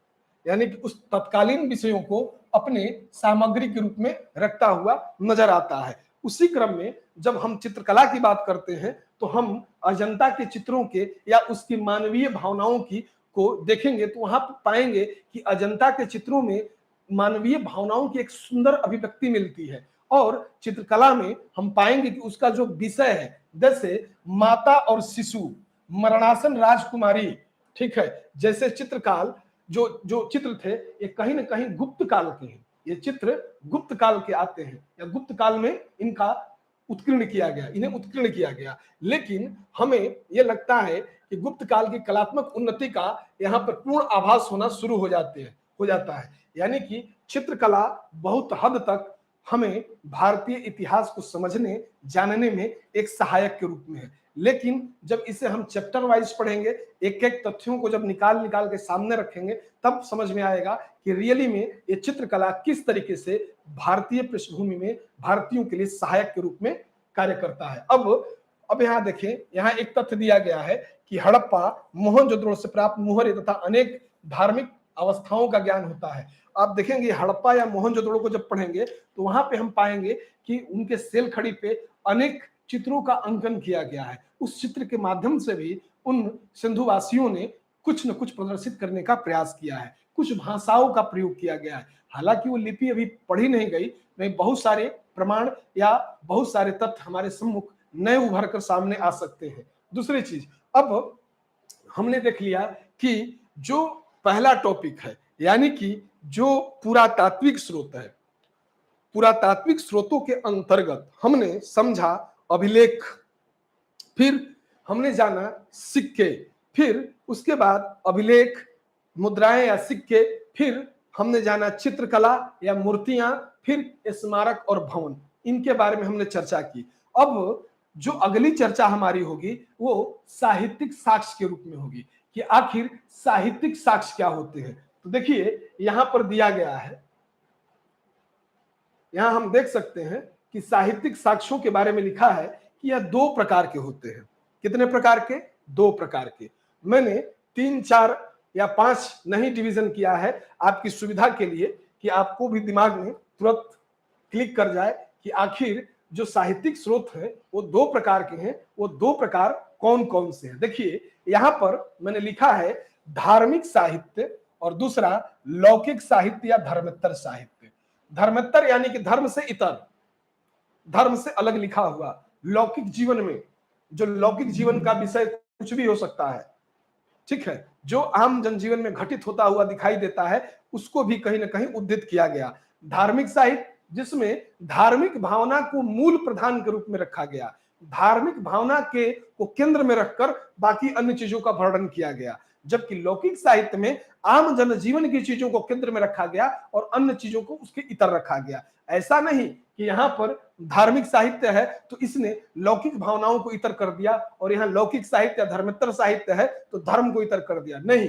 यानी कि उस तत्कालीन विषयों को अपने सामग्री के रूप में रखता हुआ नजर आता है। उसी क्रम में जब हम चित्रकला की बात करते हैं तो हम अजंता के चित्रों के या उसकी मानवीय भावनाओं की को देखेंगे तो वहां पाएंगे कि अजंता के चित्रों में मानवीय भावनाओं की एक सुंदर अभिव्यक्ति मिलती है। और चित्रकला में हम पाएंगे कि उसका जो विषय है, जैसे माता और शिशु, मरणासन राजकुमारी, ठीक है, जैसे चित्रकाल जो जो चित्र थे ये कहीं ना कहीं गुप्त काल के हैं। ये चित्र गुप्त काल के आते हैं, या गुप्त काल में इनका उत्कीर्ण किया गया, इन्हें उत्कीर्ण किया गया। लेकिन हमें यह लगता है कि गुप्त काल की कलात्मक उन्नति का यहाँ पर पूर्ण आभास होना शुरू हो जाता है। यानी कि चित्रकला बहुत हद तक हमें भारतीय इतिहास को समझने जानने में एक सहायक के रूप में है। लेकिन जब इसे हम चैप्टर वाइज पढ़ेंगे, एक एक तथ्यों को जब निकाल निकाल के सामने रखेंगे, तब समझ में आएगा कि रियली में ये चित्रकला किस तरीके से भारतीय पृष्ठभूमि में भारतीयों के लिए सहायक के रूप में कार्य करता है। अब यहाँ देखें, यहाँ एक तथ्य दिया गया है कि हड़प्पा मोहनजोदड़ो से प्राप्त मुहर तथा अनेक धार्मिक अवस्थाओं का ज्ञान होता है। आप देखेंगे हड़प्पा या मोहनजोदड़ो को जब पढ़ेंगे तो वहां पे हम पाएंगे कि उनके सेल खड़ी पे अनेक चित्रों का अंकन किया गया है। उस चित्र के माध्यम से भी उन सिंधुवासियों ने कुछ न कुछ प्रदर्शित करने का प्रयास किया है, कुछ भाषाओं का प्रयोग किया गया है। हालांकि वो लिपि अभी पढ़ी नहीं गई, नहीं, बहुत सारे प्रमाण या बहुत सारे तथ्य हमारे सम्मुख नए उभर कर सामने आ सकते हैं। दूसरी चीज, अब हमने देख लिया कि जो पहला टॉपिक है, यानी कि जो पुरातात्विक स्रोत है, पुरातात्विक स्रोतों के अंतर्गत हमने समझा अभिलेख, फिर हमने जाना सिक्के, फिर उसके बाद अभिलेख, मुद्राएं या सिक्के, फिर हमने जाना चित्रकला या मूर्तियां, फिर स्मारक और भवन। इनके बारे में हमने चर्चा की। अब जो अगली चर्चा हमारी होगी वो साहित्यिक साक्ष्य के रूप में होगी कि आखिर साहित्यिक साक्ष्य क्या होते हैं। तो देखिए यहां पर दिया गया है, यहां हम देख सकते हैं कि साहित्यिक साक्ष्यों के बारे में लिखा है कि यह दो प्रकार के होते हैं। कितने प्रकार के? दो प्रकार के। मैंने 3, 4 या 5 नहीं डिवीजन किया है आपकी सुविधा के लिए कि आपको भी दिमाग में तुरंत क्लिक कर जाए कि आखिर जो साहित्यिक स्रोत है वो दो प्रकार के हैं। वो दो प्रकार कौन कौन से हैं? देखिए यहां पर मैंने लिखा है धार्मिक साहित्य और दूसरा लौकिक साहित्य या धर्मेत्तर साहित्य। धर्मेत्तर यानी कि धर्म से इतर, धर्म से अलग लिखा हुआ। लौकिक जीवन में, जो लौकिक जीवन का विषय कुछ भी हो सकता है, ठीक है, जो आम जनजीवन में घटित होता हुआ दिखाई देता है, उसको भी कहीं ना कहीं उद्धृत किया गया। धार्मिक साहित्य जिसमें धार्मिक भावना को मूल प्रधान के रूप में रखा गया, धार्मिक भावना के को केंद्र में रखकर बाकी अन्य चीजों का वर्णन किया गया। जबकि लौकिक साहित्य में आम जनजीवन की चीजों को केंद्र में रखा गया और अन्य चीजों को उसके इतर रखा गया। ऐसा नहीं कि यहाँ पर धार्मिक साहित्य है तो इसने लौकिक भावनाओं को इतर कर दिया, और यहाँ लौकिक साहित्य धर्मेत्तर साहित्य है तो धर्म को इतर कर दिया। नहीं,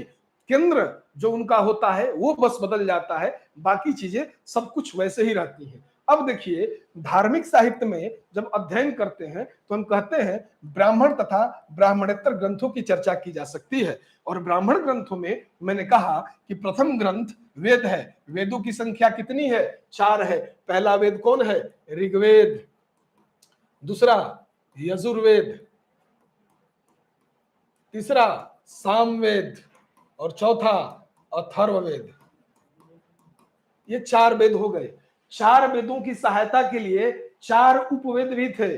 केंद्र जो उनका होता है वो बस बदल जाता है, बाकी चीजें सब कुछ वैसे ही रहती हैं। अब देखिए धार्मिक साहित्य में जब अध्ययन करते हैं तो हम कहते हैं ब्राह्मण तथा ब्राह्मणेतर ग्रंथों की चर्चा की जा सकती है। और ब्राह्मण ग्रंथों में मैंने कहा कि प्रथम ग्रंथ वेद है। वेदों की संख्या कितनी है? 4 है। पहला वेद कौन है? ऋग्वेद, दूसरा यजुर्वेद, तीसरा सामवेद, और चौथा अथर्ववेद। ये 4 वेद हो गए। 4 वेदों की सहायता के लिए 4 उपवेद भी थे,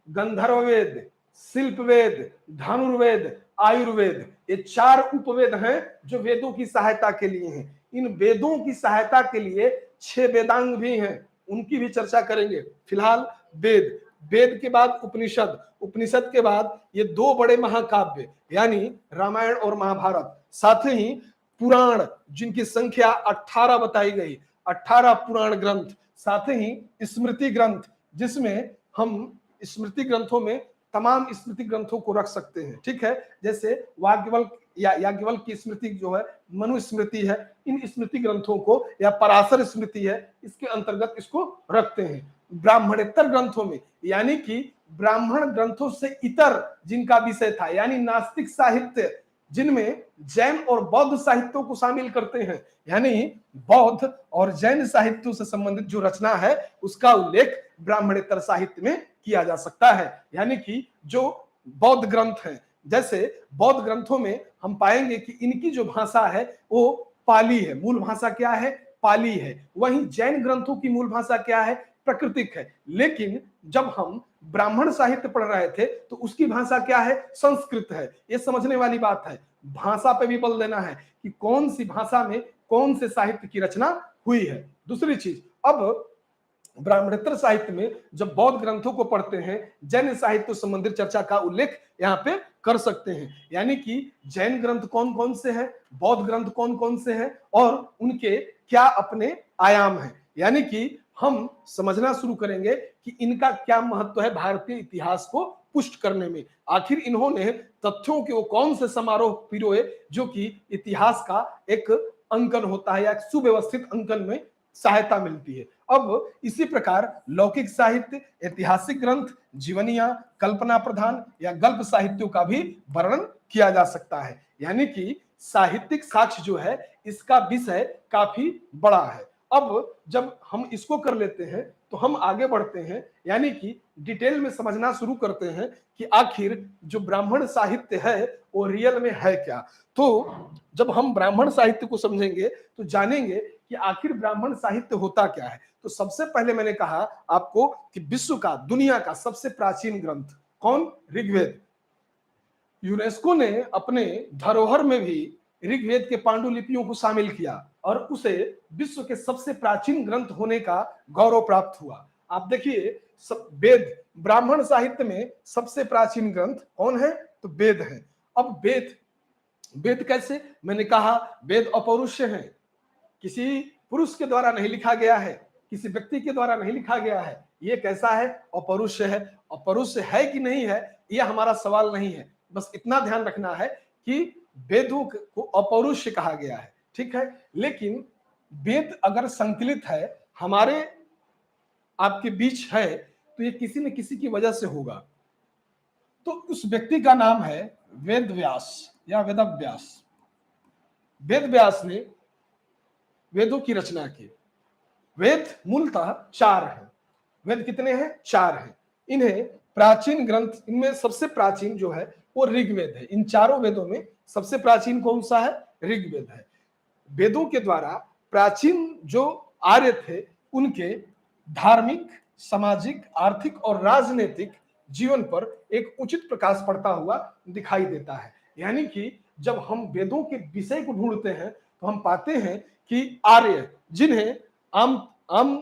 गंधर्व वेद, शिल्प वेद, धनुर्वेद, आयुर्वेद। ये 4 उपवेद हैं जो वेदों की सहायता के लिए हैं। इन वेदों की सहायता के लिए 6 वेदांग भी हैं, उनकी भी चर्चा करेंगे। फिलहाल वेद, वेद के बाद उपनिषद, उपनिषद के बाद ये 2 बड़े महाकाव्य यानी रामायण और महाभारत, साथ ही पुराण जिनकी संख्या 18 बताई गई, 18 पुराण ग्रंथ, साथ ही स्मृति ग्रंथ जिसमें हम स्मृति ग्रंथों में तमाम स्मृति ग्रंथों को रख सकते हैं, ठीक है। जैसे वाग्यवल्क या याज्ञवल्क की स्मृति जो है मनुस्मृति है, इन स्मृति ग्रंथों को, या पराशर स्मृति है, इसके अंतर्गत इसको रखते हैं। ब्राह्मणेतर ग्रंथों में यानी कि ब्राह्मण ग्रंथों से इतर जिनका विषय था यानी नास्तिक साहित्य, जिनमें जैन और बौद्ध साहित्यों को शामिल करते हैं, यानी बौद्ध और जैन साहित्यों से संबंधित जो रचना है उसका उल्लेख ब्राह्मणेतर साहित्य में किया जा सकता है। यानी कि जो बौद्ध ग्रंथ हैं, जैसे बौद्ध ग्रंथों में हम पाएंगे कि इनकी जो भाषा है वो पाली है, मूल भाषा क्या है, पाली है। वहीं जैन ग्रंथों की मूल भाषा क्या है, प्राकृतिक है। लेकिन जब हम ब्राह्मण साहित्य पढ़ रहे थे तो उसकी भाषा क्या है, संस्कृत है। ये समझने वाली बात है, भाषा पे भी बल देना है कि कौन सी भाषा में कौन से साहित्य की रचना हुई है। दूसरी चीज, अब ब्राह्मणेतर साहित्य में जब बौद्ध ग्रंथों को पढ़ते हैं, जैन साहित्य संबंधित चर्चा का उल्लेख यहाँ पे कर सकते हैं। यानी कि जैन ग्रंथ कौन कौन से हैं, बौद्ध ग्रंथ कौन कौन से हैं और उनके क्या अपने आयाम हैं। यानी कि हम समझना शुरू करेंगे कि इनका क्या महत्व है भारतीय इतिहास को पुष्ट करने में। आखिर इन्होंने तथ्यों के वो कौन से समारोह पिरोए जो कि इतिहास का एक अंकन होता है या एक सुव्यवस्थित अंकन में सहायता मिलती है। अब इसी प्रकार लौकिक साहित्य, ऐतिहासिक ग्रंथ, जीवनियां, कल्पना प्रधान या गल्प साहित्यों का भी वर्णन किया जा सकता है। यानी कि साहित्यिक साक्ष्य जो है इसका विषय काफी बड़ा है। अब जब हम इसको कर लेते हैं तो हम आगे बढ़ते हैं, यानी कि डिटेल में समझना शुरू करते हैं कि आखिर जो ब्राह्मण साहित्य है वो रियल में है क्या। तो जब हम ब्राह्मण साहित्य को समझेंगे तो जानेंगे कि आखिर ब्राह्मण साहित्य होता क्या है। तो सबसे पहले मैंने कहा आपको कि विश्व का, दुनिया का सबसे प्राचीन ग्रंथ कौन, ऋग्वेद। यूनेस्को ने अपने धरोहर में भी ऋग्वेद के पांडुलिपियों को शामिल किया और उसे विश्व के सबसे प्राचीन ग्रंथ होने का गौरव प्राप्त हुआ। आप देखिए, वेद, ब्राह्मण साहित्य में सबसे प्राचीन ग्रंथ कौन है, तो वेद है। अब वेद, वेद कैसे, मैंने कहा वेद अपौरुषेय है, किसी पुरुष के द्वारा नहीं लिखा गया है, किसी व्यक्ति के द्वारा नहीं लिखा गया है। ये कैसा है, अपौरुषेय है। अपौरुषेय है कि नहीं है यह हमारा सवाल नहीं है, बस इतना ध्यान रखना है कि वेदों को अपौरुषेय कहा गया है, ठीक है। लेकिन वेद अगर संकलित है, हमारे आपके बीच है, तो ये किसी न किसी की वजह से होगा। तो उस व्यक्ति का नाम है वेद व्यास या वेदव्यास। वेद व्यास ने वेदों की रचना की। वेद मूलतः 4 हैं। वेद कितने हैं, 4 हैं। इन्हें प्राचीन ग्रंथ, इनमें सबसे प्राचीन जो है वो ऋग्वेद है। इन चारों वेदों में सबसे प्राचीन कौन सा है, ऋग्वेद है। वेदों के द्वारा प्राचीन जो आर्य थे उनके धार्मिक, सामाजिक, आर्थिक और राजनीतिक जीवन पर एक उचित प्रकाश पड़ता हुआ दिखाई देता है। यानी कि जब हम वेदों के विषय को ढूंढते हैं तो हम पाते हैं कि आर्य, जिन्हें आम आम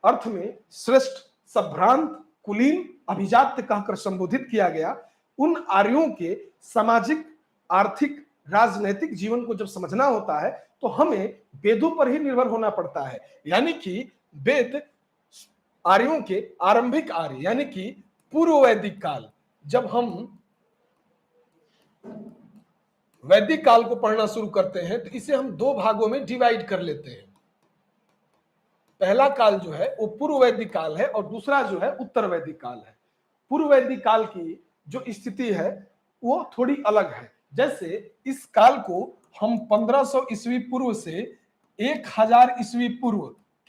अर्थ में श्रेष्ठ, संभ्रांत, कुलीन, अभिजात्य कहकर संबोधित किया गया, उन आर्यों के सामाजिक, आर्थिक, राजनैतिक जीवन को जब समझना होता है तो हमें वेदों पर ही निर्भर होना पड़ता है। यानी कि वेद आर्यों के आरंभिक आर्य यानी कि पूर्व वैदिक काल, जब हम वैदिक काल को पढ़ना शुरू करते हैं तो इसे हम 2 भागों में डिवाइड कर लेते हैं। पहला काल जो है वो पूर्व वैदिक काल है और दूसरा जो है उत्तर वैदिक काल है। पूर्व वैदिक काल की जो स्थिति है वो थोड़ी अलग है। जैसे इस काल को हम 1500 ईस्वी पूर्व से 1000 ईस्वी पूर्व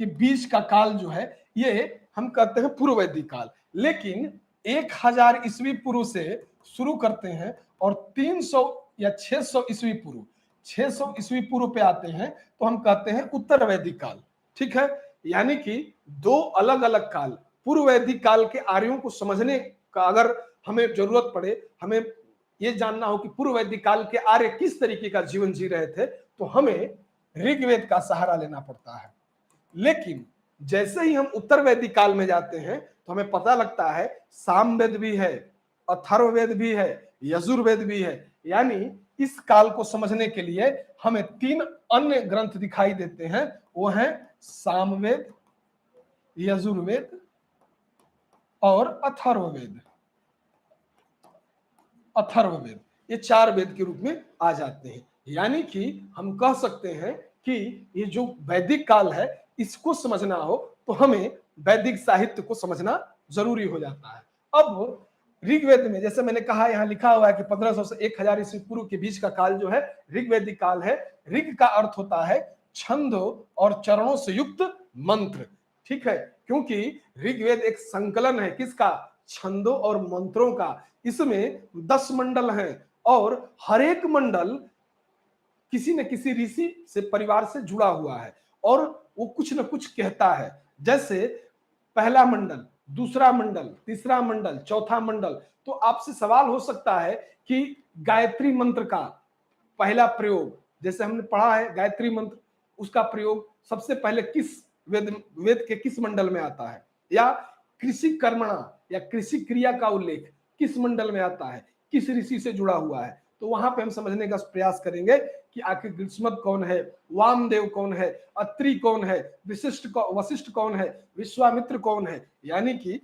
के बीच का काल जो है ये हम कहते हैं पूर्व वैदिक काल। लेकिन 1000 ईस्वी पूर्व से शुरू करते हैं और 300 या 600 ईस्वी पूर्व 600 ईस्वी पूर्व पे आते हैं तो हम कहते हैं उत्तर वैदिक काल। ठीक है, यानी कि दो अलग अलग काल, पूर्व वैदिक काल के आर्यों को समझने का अगर हमें जरूरत पड़े, हमें ये जानना हो कि पूर्व वैदिक काल के आर्य किस तरीके का जीवन जी रहे थे, तो हमें ऋग्वेद का सहारा लेना पड़ता है। लेकिन जैसे ही हम उत्तर वैदिक काल में जाते हैं तो हमें पता लगता है सामवेद भी है, अथर्ववेद भी है, यजुर्वेद भी है। यानी इस काल को समझने के लिए हमें तीन अन्य ग्रंथ दिखाई देते हैं, वो हैं सामवेद, यजुर्वेद और अथर्ववेद। अथर्ववेद ये चार वेद के रूप में आ जाते हैं। यानी कि हम कह सकते हैं कि ये जो वैदिक काल है, इसको समझना हो तो हमें वैदिक साहित्य को समझना जरूरी हो जाता है। अब ऋग्वेद में जैसे मैंने कहा, यहाँ लिखा हुआ है कि 1500 से 1000 ईस्वी पूर्व के बीच का काल जो है ऋग्वेदिक काल है। ऋग का अर्थ होता है छंदों और चरणों से युक्त मंत्र। ठीक है, क्योंकि ऋग्वेद एक संकलन है किसका? छंदों और मंत्रों का। इसमें 10 मंडल हैं और हर एक मंडल किसी न किसी ऋषि से परिवार से जुड़ा हुआ है और वो कुछ न कुछ कहता है। जैसे पहला मंडल, दूसरा मंडल, तीसरा मंडल, चौथा मंडल। तो आपसे सवाल हो सकता है कि गायत्री मंत्र का पहला प्रयोग, जैसे हमने पढ़ा है गायत्री मंत्र, उसका प्रयोग सबसे पहले किस वेद के किस मंडल में आता है, या कृषि कर्मणा या कृषि क्रिया का उल्लेख किस मंडल में आता है, किस ऋषि से जुड़ा हुआ है। तो वहां पे हम समझने का प्रयास करेंगे कि आखिर ग्रीष्मद कौन है, वामदेव कौन है, अत्रि कौन है, वशिष्ठ कौन है, विश्वामित्र कौन है। यानी कि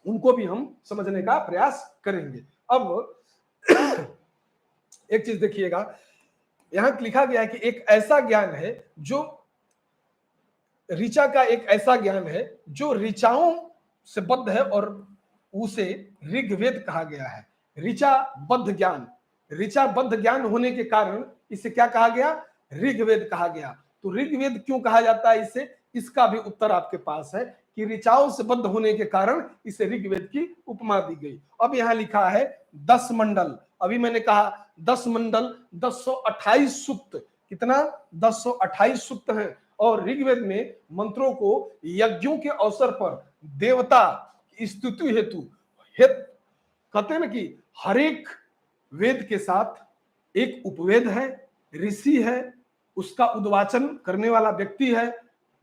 उनको भी हम समझने का प्रयास करेंगे। अब एक चीज देखिएगा, यहां लिखा गया है कि एक ऐसा ज्ञान है जो ऋचा का एक ऐसा ज्ञान है जो ऋचाओं से बद्ध है और उसे ऋग्वेद कहा गया है। ऋचा बद्ध ज्ञान, ऋचा बद्ध ज्ञान होने के कारण इसे क्या कहा गया? ऋग्वेद कहा गया। तो ऋग्वेद क्यों कहा जाता है इसे, इसका भी उत्तर आपके पास है कि ऋचाओं से बद्ध होने के कारण इसे ऋग्वेद की उपमा दी गई। अब यहां लिखा है 10 मंडल। अभी मैंने कहा 10 मंडल, 1028 सूक्त। कितना? 1028 सूक्त हैं। और ऋग्वेद में मंत्रों को यज्ञों के अवसर पर देवता की स्तुति हेतु कहते हैं ना कि हर एक वेद के साथ एक उपवेद है, ऋषि है, उसका उद्वाचन करने वाला व्यक्ति है,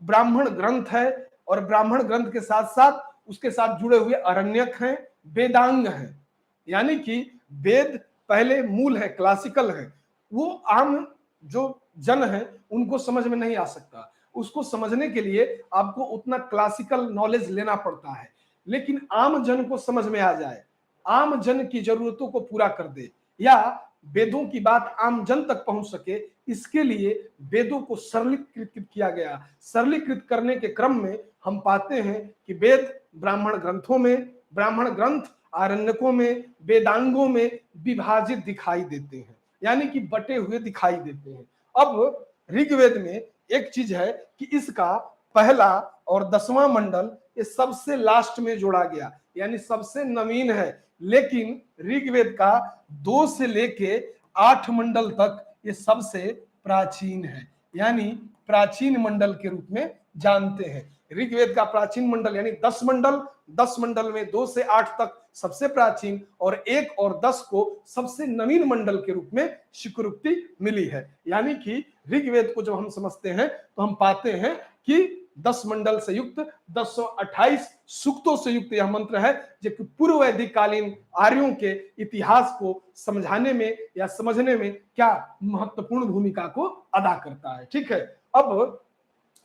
ब्राह्मण ग्रंथ है, और ब्राह्मण ग्रंथ के साथ साथ उसके साथ जुड़े हुए अरण्यक हैं, वेदांग हैं। यानी कि वेद पहले मूल है, क्लासिकल है। वो आम जो जन है उनको समझ में नहीं आ सकता। उसको समझने के लिए आपको उतना क्लासिकल नॉलेज लेना पड़ता है। लेकिन आम जन को समझ में आ जाए, आम जन की जरूरतों को पूरा कर दे, या वेदों की बात आम जन तक पहुंच सके, इसके लिए वेदों को सरलीकृत किया गया। सरलीकृत करने के क्रम में हम पाते हैं कि वेद ब्राह्मण ग्रंथों में, ब्राह्मण ग्रंथ आरण्यकों में, वेदांगों में विभाजित दिखाई देते हैं, यानी कि बटे हुए दिखाई देते हैं। अब ऋग्वेद में एक चीज है कि इसका पहला और 10वां मंडल ये सबसे लास्ट में जोड़ा गया, यानी सबसे नवीन है। लेकिन ऋग्वेद का 2 से लेके 8 मंडल तक ये सबसे प्राचीन है, यानी प्राचीन मंडल के रूप में जानते हैं। ऋग्वेद का प्राचीन मंडल यानी 10 मंडल, 10 मंडल में 2 से 8 तक सबसे प्राचीन, और 1 और 10 को सबसे नवीन मंडल के रूप में स्वीकृति मिली है। यानी कि ऋग्वेद को जब हम समझते हैं तो हम पाते हैं कि 10 मंडल से युक्त 1028 सूक्तों से युक्त यह मंत्र है, जो कि पूर्व वैदिक कालीन आर्यों के इतिहास को समझाने में या समझने में क्या महत्वपूर्ण भूमिका को अदा करता है। ठीक है, अब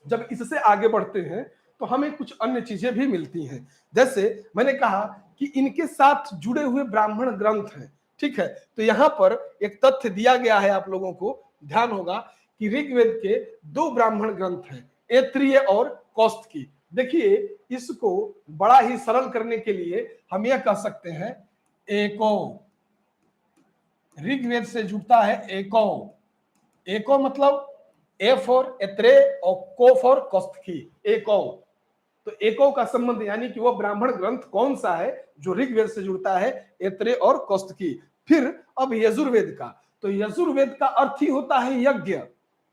जब इससे आगे बढ़ते हैं तो हमें कुछ अन्य चीजें भी मिलती हैं। जैसे मैंने कहा कि इनके साथ जुड़े हुए ब्राह्मण ग्रंथ हैं। ठीक है, तो यहां पर एक तथ्य दिया गया है, आप लोगों को ध्यान होगा कि ऋग्वेद के 2 ब्राह्मण ग्रंथ हैं, ऐत्रेय और कौस्तुकी। देखिए, इसको बड़ा ही सरल करने के लिए हम यह कह सकते हैं एको, ऋग्वेद से जुड़ता है एको। एको मतलब ए फॉर ऐत्रेय और को फॉर कौस्तुकी, एको। तो एको का संबंध यानी कि वो ब्राह्मण ग्रंथ कौन सा है जो ऋग्वेद से जुड़ता है, ऐत्रेय और कौस्तुकी। फिर अब यजुर्वेद का, तो यजुर्वेद का अर्थ ही होता है यज्ञ।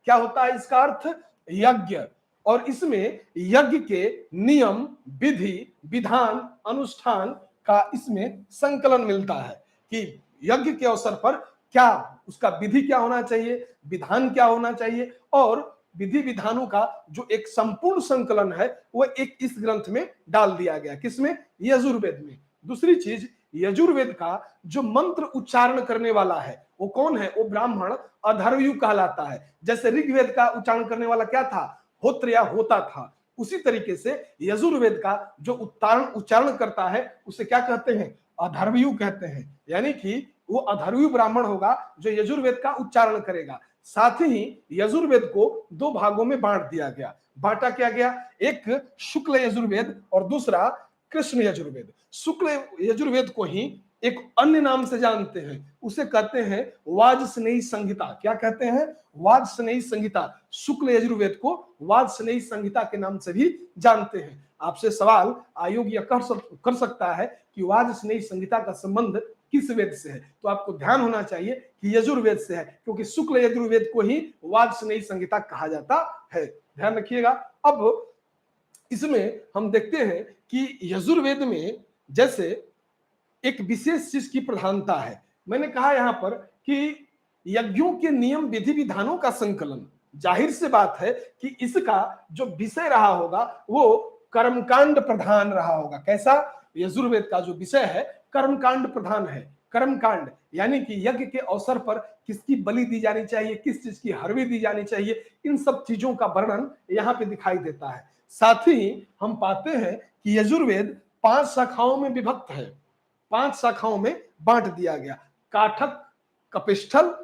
क्या होता है इसका अर्थ? यज्ञ। और इसमें यज्ञ के नियम, विधि, विधान, अनुष्ठान का इसमें संकलन मिलता है कि यज्ञ के अवसर पर क्या उसका विधि क्या होना चाहिए, विधान क्या होना चाहिए, और विधि विधानों का जो एक संपूर्ण संकलन है वो एक इस ग्रंथ में डाल दिया गया। किसमें? यजुर्वेद में। दूसरी चीज, यजुर्वेद का जो मंत्र उच्चारण करने वाला है वो कौन है? वो ब्राह्मण अधर्वयु कहलाता है। जैसे ऋग्वेद का उच्चारण करने वाला क्या था? होत्र या होता था। उसी तरीके से यजुर्वेद का जो उच्चारण करता है उसे क्या कहते हैं? अधर्वयु कहते हैं। यानी कि वो अधर्वयु ब्राह्मण होगा जो यजुर्वेद का उच्चारण करेगा। साथ ही यजुर्वेद को दो भागों में बांट दिया गया। बांटा क्या गया? एक शुक्ल यजुर्वेद और दूसरा कृष्ण यजुर्वेद। शुक्ल यजुर्वेद को ही एक अन्य नाम से जानते हैं, उसे कहते हैं वाजस्नेही संहिता। क्या कहते हैं? वाजस्नेही संहिता। शुक्ल यजुर्वेद को वाजस्नेही संहिता के नाम से भी जानते हैं। आपसे सवाल आयोग यह कर सकता है कि वाजस्नेही संहिता का संबंध किस वेद से है? तो आपको ध्यान होना चाहिए कि यजुर्वेद से है, क्योंकि शुक्ल यजुर्वेद को ही वाजस्नेही संहिता कहा जाता है। ध्यान रखिएगा। अब इसमें हम देखते हैं कि यजुर्वेद में जैसे एक विशेष चीज की प्रधानता है। मैंने कहा यहां पर कि यज्ञों के नियम, विधि विधानों का संकलन। जाहिर सी बात है कि इसका जो विषय रहा होगा वो कर्मकांड प्रधान रहा होगा। कैसा? यजुर्वेद का जो विषय है कर्मकांड प्रधान है। कर्मकांड यानी कि यज्ञ के अवसर पर किसकी बलि दी जानी चाहिए, किस चीज की हरवी दी जानी चाहिए, इन सब चीजों का वर्णन यहाँ पे दिखाई देता है। साथ ही हम पाते हैं कि यजुर्वेद 5 शाखाओं में विभक्त है, 5 शाखाओं में बांट दिया गया। काठक, कपिष्ठल,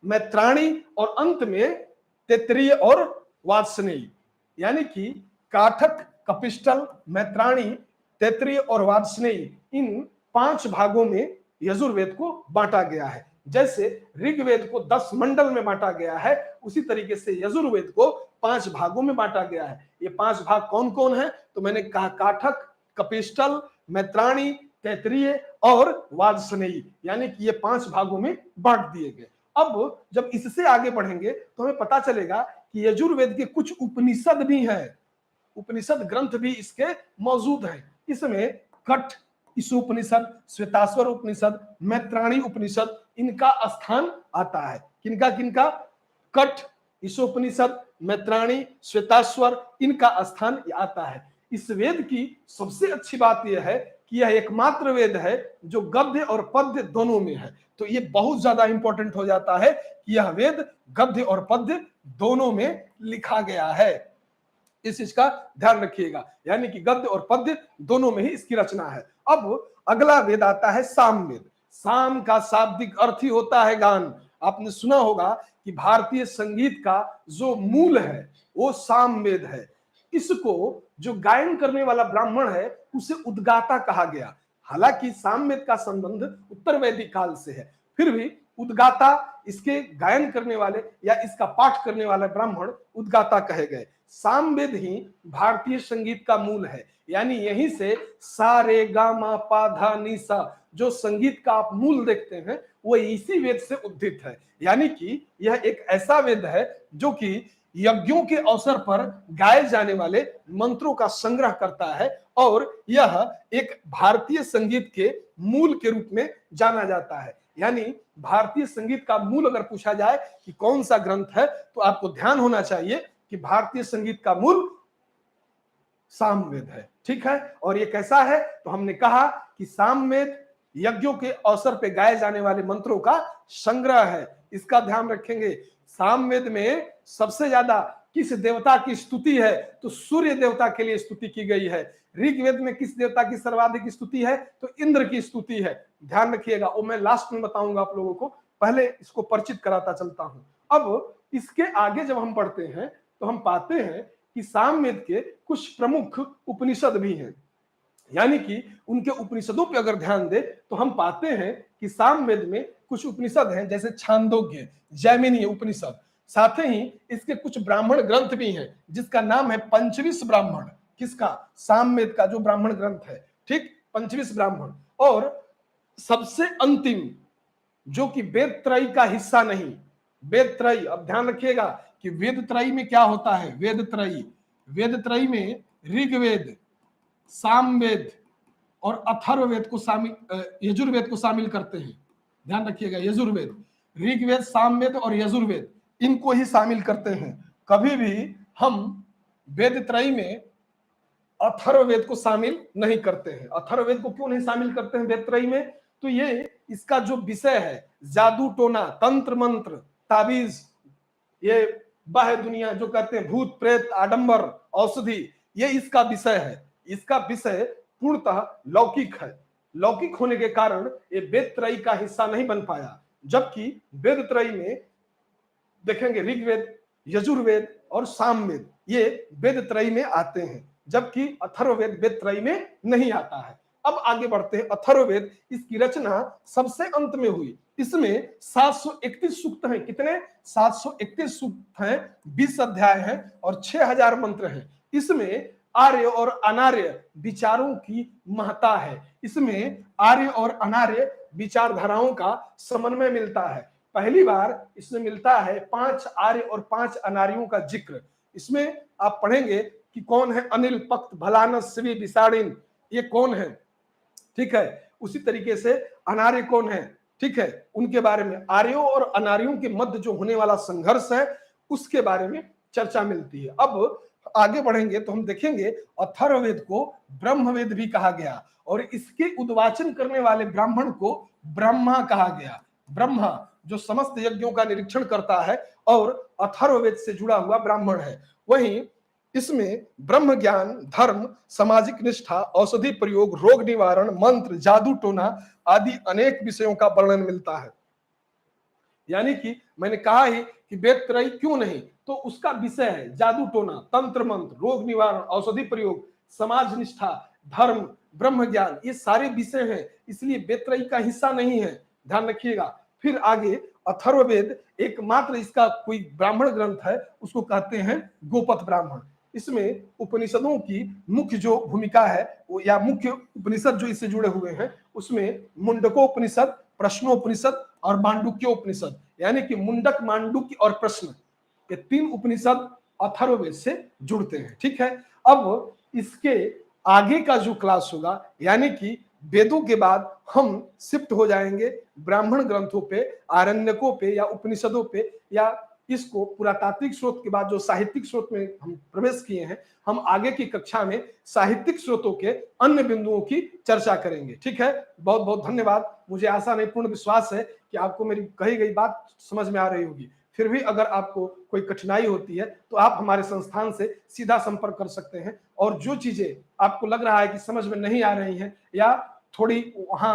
मैत्राणी और अंत में तैत्तिरीय और वाजस्नेयी। यानी कि काठक, कपिष्ठल, मैत्राणी, तैत्तिरीय और वाजस्नेयी, इन 5 भागों में यजुर्वेद को बांटा गया है। जैसे ऋग्वेद को 10 मंडल में बांटा गया है, उसी तरीके से यजुर्वेद को 5 भागों में बांटा गया है। ये 5 भाग कौन कौन है? तो मैंने कहा काठक, कपिष्ठल, मैत्राणी, तैत्तिरीय और वाजस्नेयी, यानी कि ये 5 भागों में बांट दिए गए। अब जब इससे आगे बढ़ेंगे तो हमें पता चलेगा कि यजुर्वेद के कुछ उपनिषद भी हैं, उपनिषद ग्रंथ भी इसके मौजूद हैं। इसमें कठ ईशोपनिषद, श्वेताश्वर उपनिषद, मैत्राणी उपनिषद, इनका स्थान आता है। किनका किनका? कठ, ईशोपनिषद, मैत्राणी, श्वेताश्वर, इनका स्थान आता है। इस वेद की सबसे अच्छी बात यह है कि यह एकमात्र वेद है जो गद्य और पद्य दोनों में है। तो ये बहुत ज्यादा इंपॉर्टेंट हो जाता है कि यह वेद गद्य और पद्य दोनों में लिखा गया है। इस चीज का ध्यान रखिएगा, यानी कि गद्य और पद्य दोनों में ही इसकी रचना है। अब अगला वेद आता है सामवेद। साम का शाब्दिक अर्थ ही होता है गान। आपने सुना होगा कि भारतीय संगीत का जो मूल है वो सामवेद है। इसको जो गायन करने वाला ब्राह्मण है उसे उद्गाता कहा गया। हालांकि सामवेद का संबंध उत्तर वैदिक काल से है, फिर भी उद्गाता, इसके गायन करने वाले या इसका पाठ करने वाले ब्राह्मण उद्गाता कहे गए। सामवेद ही भारतीय संगीत का मूल है, यानी यहीं से सा रे गा मा पा धा नी सा जो संगीत का आप मूल देखते हैं वो इसी वेद से उद्धित है। यानी कि यह एक ऐसा वेद है जो कि यज्ञों के अवसर पर गाए जाने वाले मंत्रों का संग्रह करता है, और यह एक भारतीय संगीत के मूल के रूप में जाना जाता है। यानी भारतीय संगीत का मूल अगर पूछा जाए कि कौन सा ग्रंथ है तो आपको ध्यान होना चाहिए कि भारतीय संगीत का मूल सामवेद है। ठीक है, और ये कैसा है? तो हमने कहा कि सामवेद यज्ञों के अवसर पे गाए जाने वाले मंत्रों का संग्रह है। इसका ध्यान रखेंगे। सामवेद में सबसे ज्यादा किस देवता की स्तुति है? तो सूर्य देवता के लिए स्तुति की गई है। ऋग्वेद में किस देवता की सर्वाधिक स्तुति है? तो इंद्र की स्तुति है। ध्यान रखिएगा, वो मैं लास्ट में बताऊंगा आप लोगों को, पहले इसको परिचित कराता चलता हूं। अब इसके आगे जब हम पढ़ते हैं तो हम पाते हैं कि सामवेद के कुछ प्रमुख उपनिषद भी हैं। यानी कि उनके उपनिषदों पे अगर ध्यान दे तो हम पाते हैं कि सामवेद में कुछ उपनिषद हैं, जैसे छांदोग्य, जैमिनी उपनिषद। साथ ही इसके कुछ ब्राह्मण ग्रंथ भी हैं जिसका नाम है पंचविश ब्राह्मण। किसका? सामवेद का जो ब्राह्मण ग्रंथ है, ठीक, पंचविश ब्राह्मण। और सबसे अंतिम जो कि वेद त्रयी का हिस्सा नहीं। वेद त्रयी, अब ध्यान रखिएगा कि वेद त्रयी में क्या होता है। वेद त्रयी में ऋग्वेद, सामवेद और अथर्ववेद को शामिल, यजुर्वेद को शामिल करते हैं। ध्यान रखिएगा, यजुर्वेद, ऋग्वेद, सामवेद और यजुर्वेद, इनको ही शामिल करते हैं। कभी भी हम वेद त्रयी में अथर्ववेद को शामिल नहीं करते हैं। अथर्ववेद को क्यों नहीं शामिल करते हैं वेद त्रयी में? तो ये इसका जो विषय है, जादू टोना, तंत्र मंत्र, ताबीज, ये बाह्य दुनिया जो कहते हैं, भूत प्रेत, आडंबर, औषधि, ये इसका विषय है। इसका विषय पूर्णतः लौकिक है। लौकिक होने के कारण ये वेद त्रयी का हिस्सा नहीं बन पाया। जबकि वेद त्रयी में देखेंगे ऋग्वेद, यजुर्वेद और सामवेद, ये वेद त्रयी में आते हैं, जबकि अथर्ववेद वेद त्रयी में नहीं आता है। अब आगे बढ़ते हैं। अथर्ववेद, इसकी रचना सबसे अंत में हुई। इसमें 731 सूक्त हैं। कितने? 731 सूक्त हैं, 20 अध्याय हैं और 6000 मंत्र हैं। इसमें आर्य और अनार्य विचारों की महत्ता है। इसमें आर्य और अनार्य विचारधाराओं का समन्वय मिलता है। पहली बार इसमें मिलता है 5 आर्य और 5 अनार्यों का जिक्र। इसमें आप पढ़ेंगे कि कौन है अनिल, पक्त, भलानस, शिवी, विसाड़िन, ये कौन है, ठीक है। उसी तरीके से अनार्य कौन है, ठीक है, उनके बारे में, आर्यों और अनार्यों के मध्य जो होने वाला संघर्ष है उसके बारे में चर्चा मिलती है। अब आगे बढ़ेंगे तो हम देखेंगे अथर्ववेद को ब्रह्मवेद भी कहा गया और इसके उद्वाचन करने वाले ब्राह्मण को ब्रह्मा कहा गया। ब्रह्मा जो समस्त यज्ञों का निरीक्षण करता है और अथर्ववेद से जुड़ा हुआ ब्राह्मण है। वहीं इसमें ब्रह्म ज्ञान, धर्म, सामाजिक निष्ठा, औषधि प्रयोग, रोग निवारण, मंत्र, जादू टोना आदि अनेक विषयों का वर्णन मिलता है। यानी कि मैंने कहा ही कि वेद त्रयी क्यों नहीं, तो उसका विषय है जादू टोना, तंत्र मंत्र, रोग निवारण, औषधि प्रयोग, समाज निष्ठा, धर्म, ब्रह्म ज्ञान, ये सारे विषय हैं, इसलिए वेद त्रयी का हिस्सा नहीं है। ध्यान रखिएगा। फिर आगे अथर्ववेद एकमात्र इसका कोई ब्राह्मण ग्रंथ है, उसको कहते हैं गोपथ ब्राह्मण। इसमें उपनिषदों की मुख्य जो भूमिका है वो, या मुख्य उपनिषद जो इससे जुड़े हुए हैं, उसमें मुंडकोपनिषद, प्रश्नोपनिषद और मांडुक्योपनिषद, यानी कि मुंडक, मांडुक्य और प्रश्न, ये 3 उपनिषद अथर्ववेद से जुड़ते हैं। ठीक है। अब इसके आगे का जो क्लास होगा, यानी कि वेदों के बाद हम शिफ्ट हो जाएंगे ब्राह्मण ग्रंथों पे, आरण्यकों पे या उपनिषदों पे, या इसको पुरातात्विक स्रोत के बाद जो साहित्यिक स्रोत में हम प्रवेश किए हैं, हम आगे की कक्षा में साहित्यिक स्रोतों के अन्य बिंदुओं की चर्चा करेंगे। ठीक है। बहुत बहुत धन्यवाद। मुझे आशा नहीं, पूर्ण विश्वास है कि आपको मेरी कही गई बात समझ में आ रही होगी। फिर भी अगर आपको कोई कठिनाई होती है तो आप हमारे संस्थान से सीधा संपर्क कर सकते हैं, और जो चीजें आपको लग रहा है कि समझ में नहीं आ रही हैं या थोड़ी वहां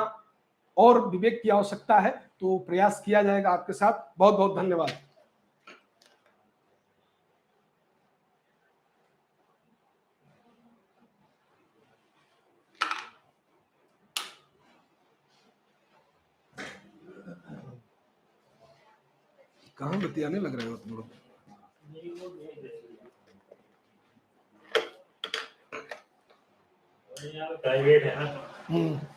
और विवेक की आवश्यकता है, तो प्रयास किया जाएगा आपके साथ। बहुत बहुत धन्यवाद। कहाँ बतियाने लग रहे हो तुम लोग? प्राइवेट है ना।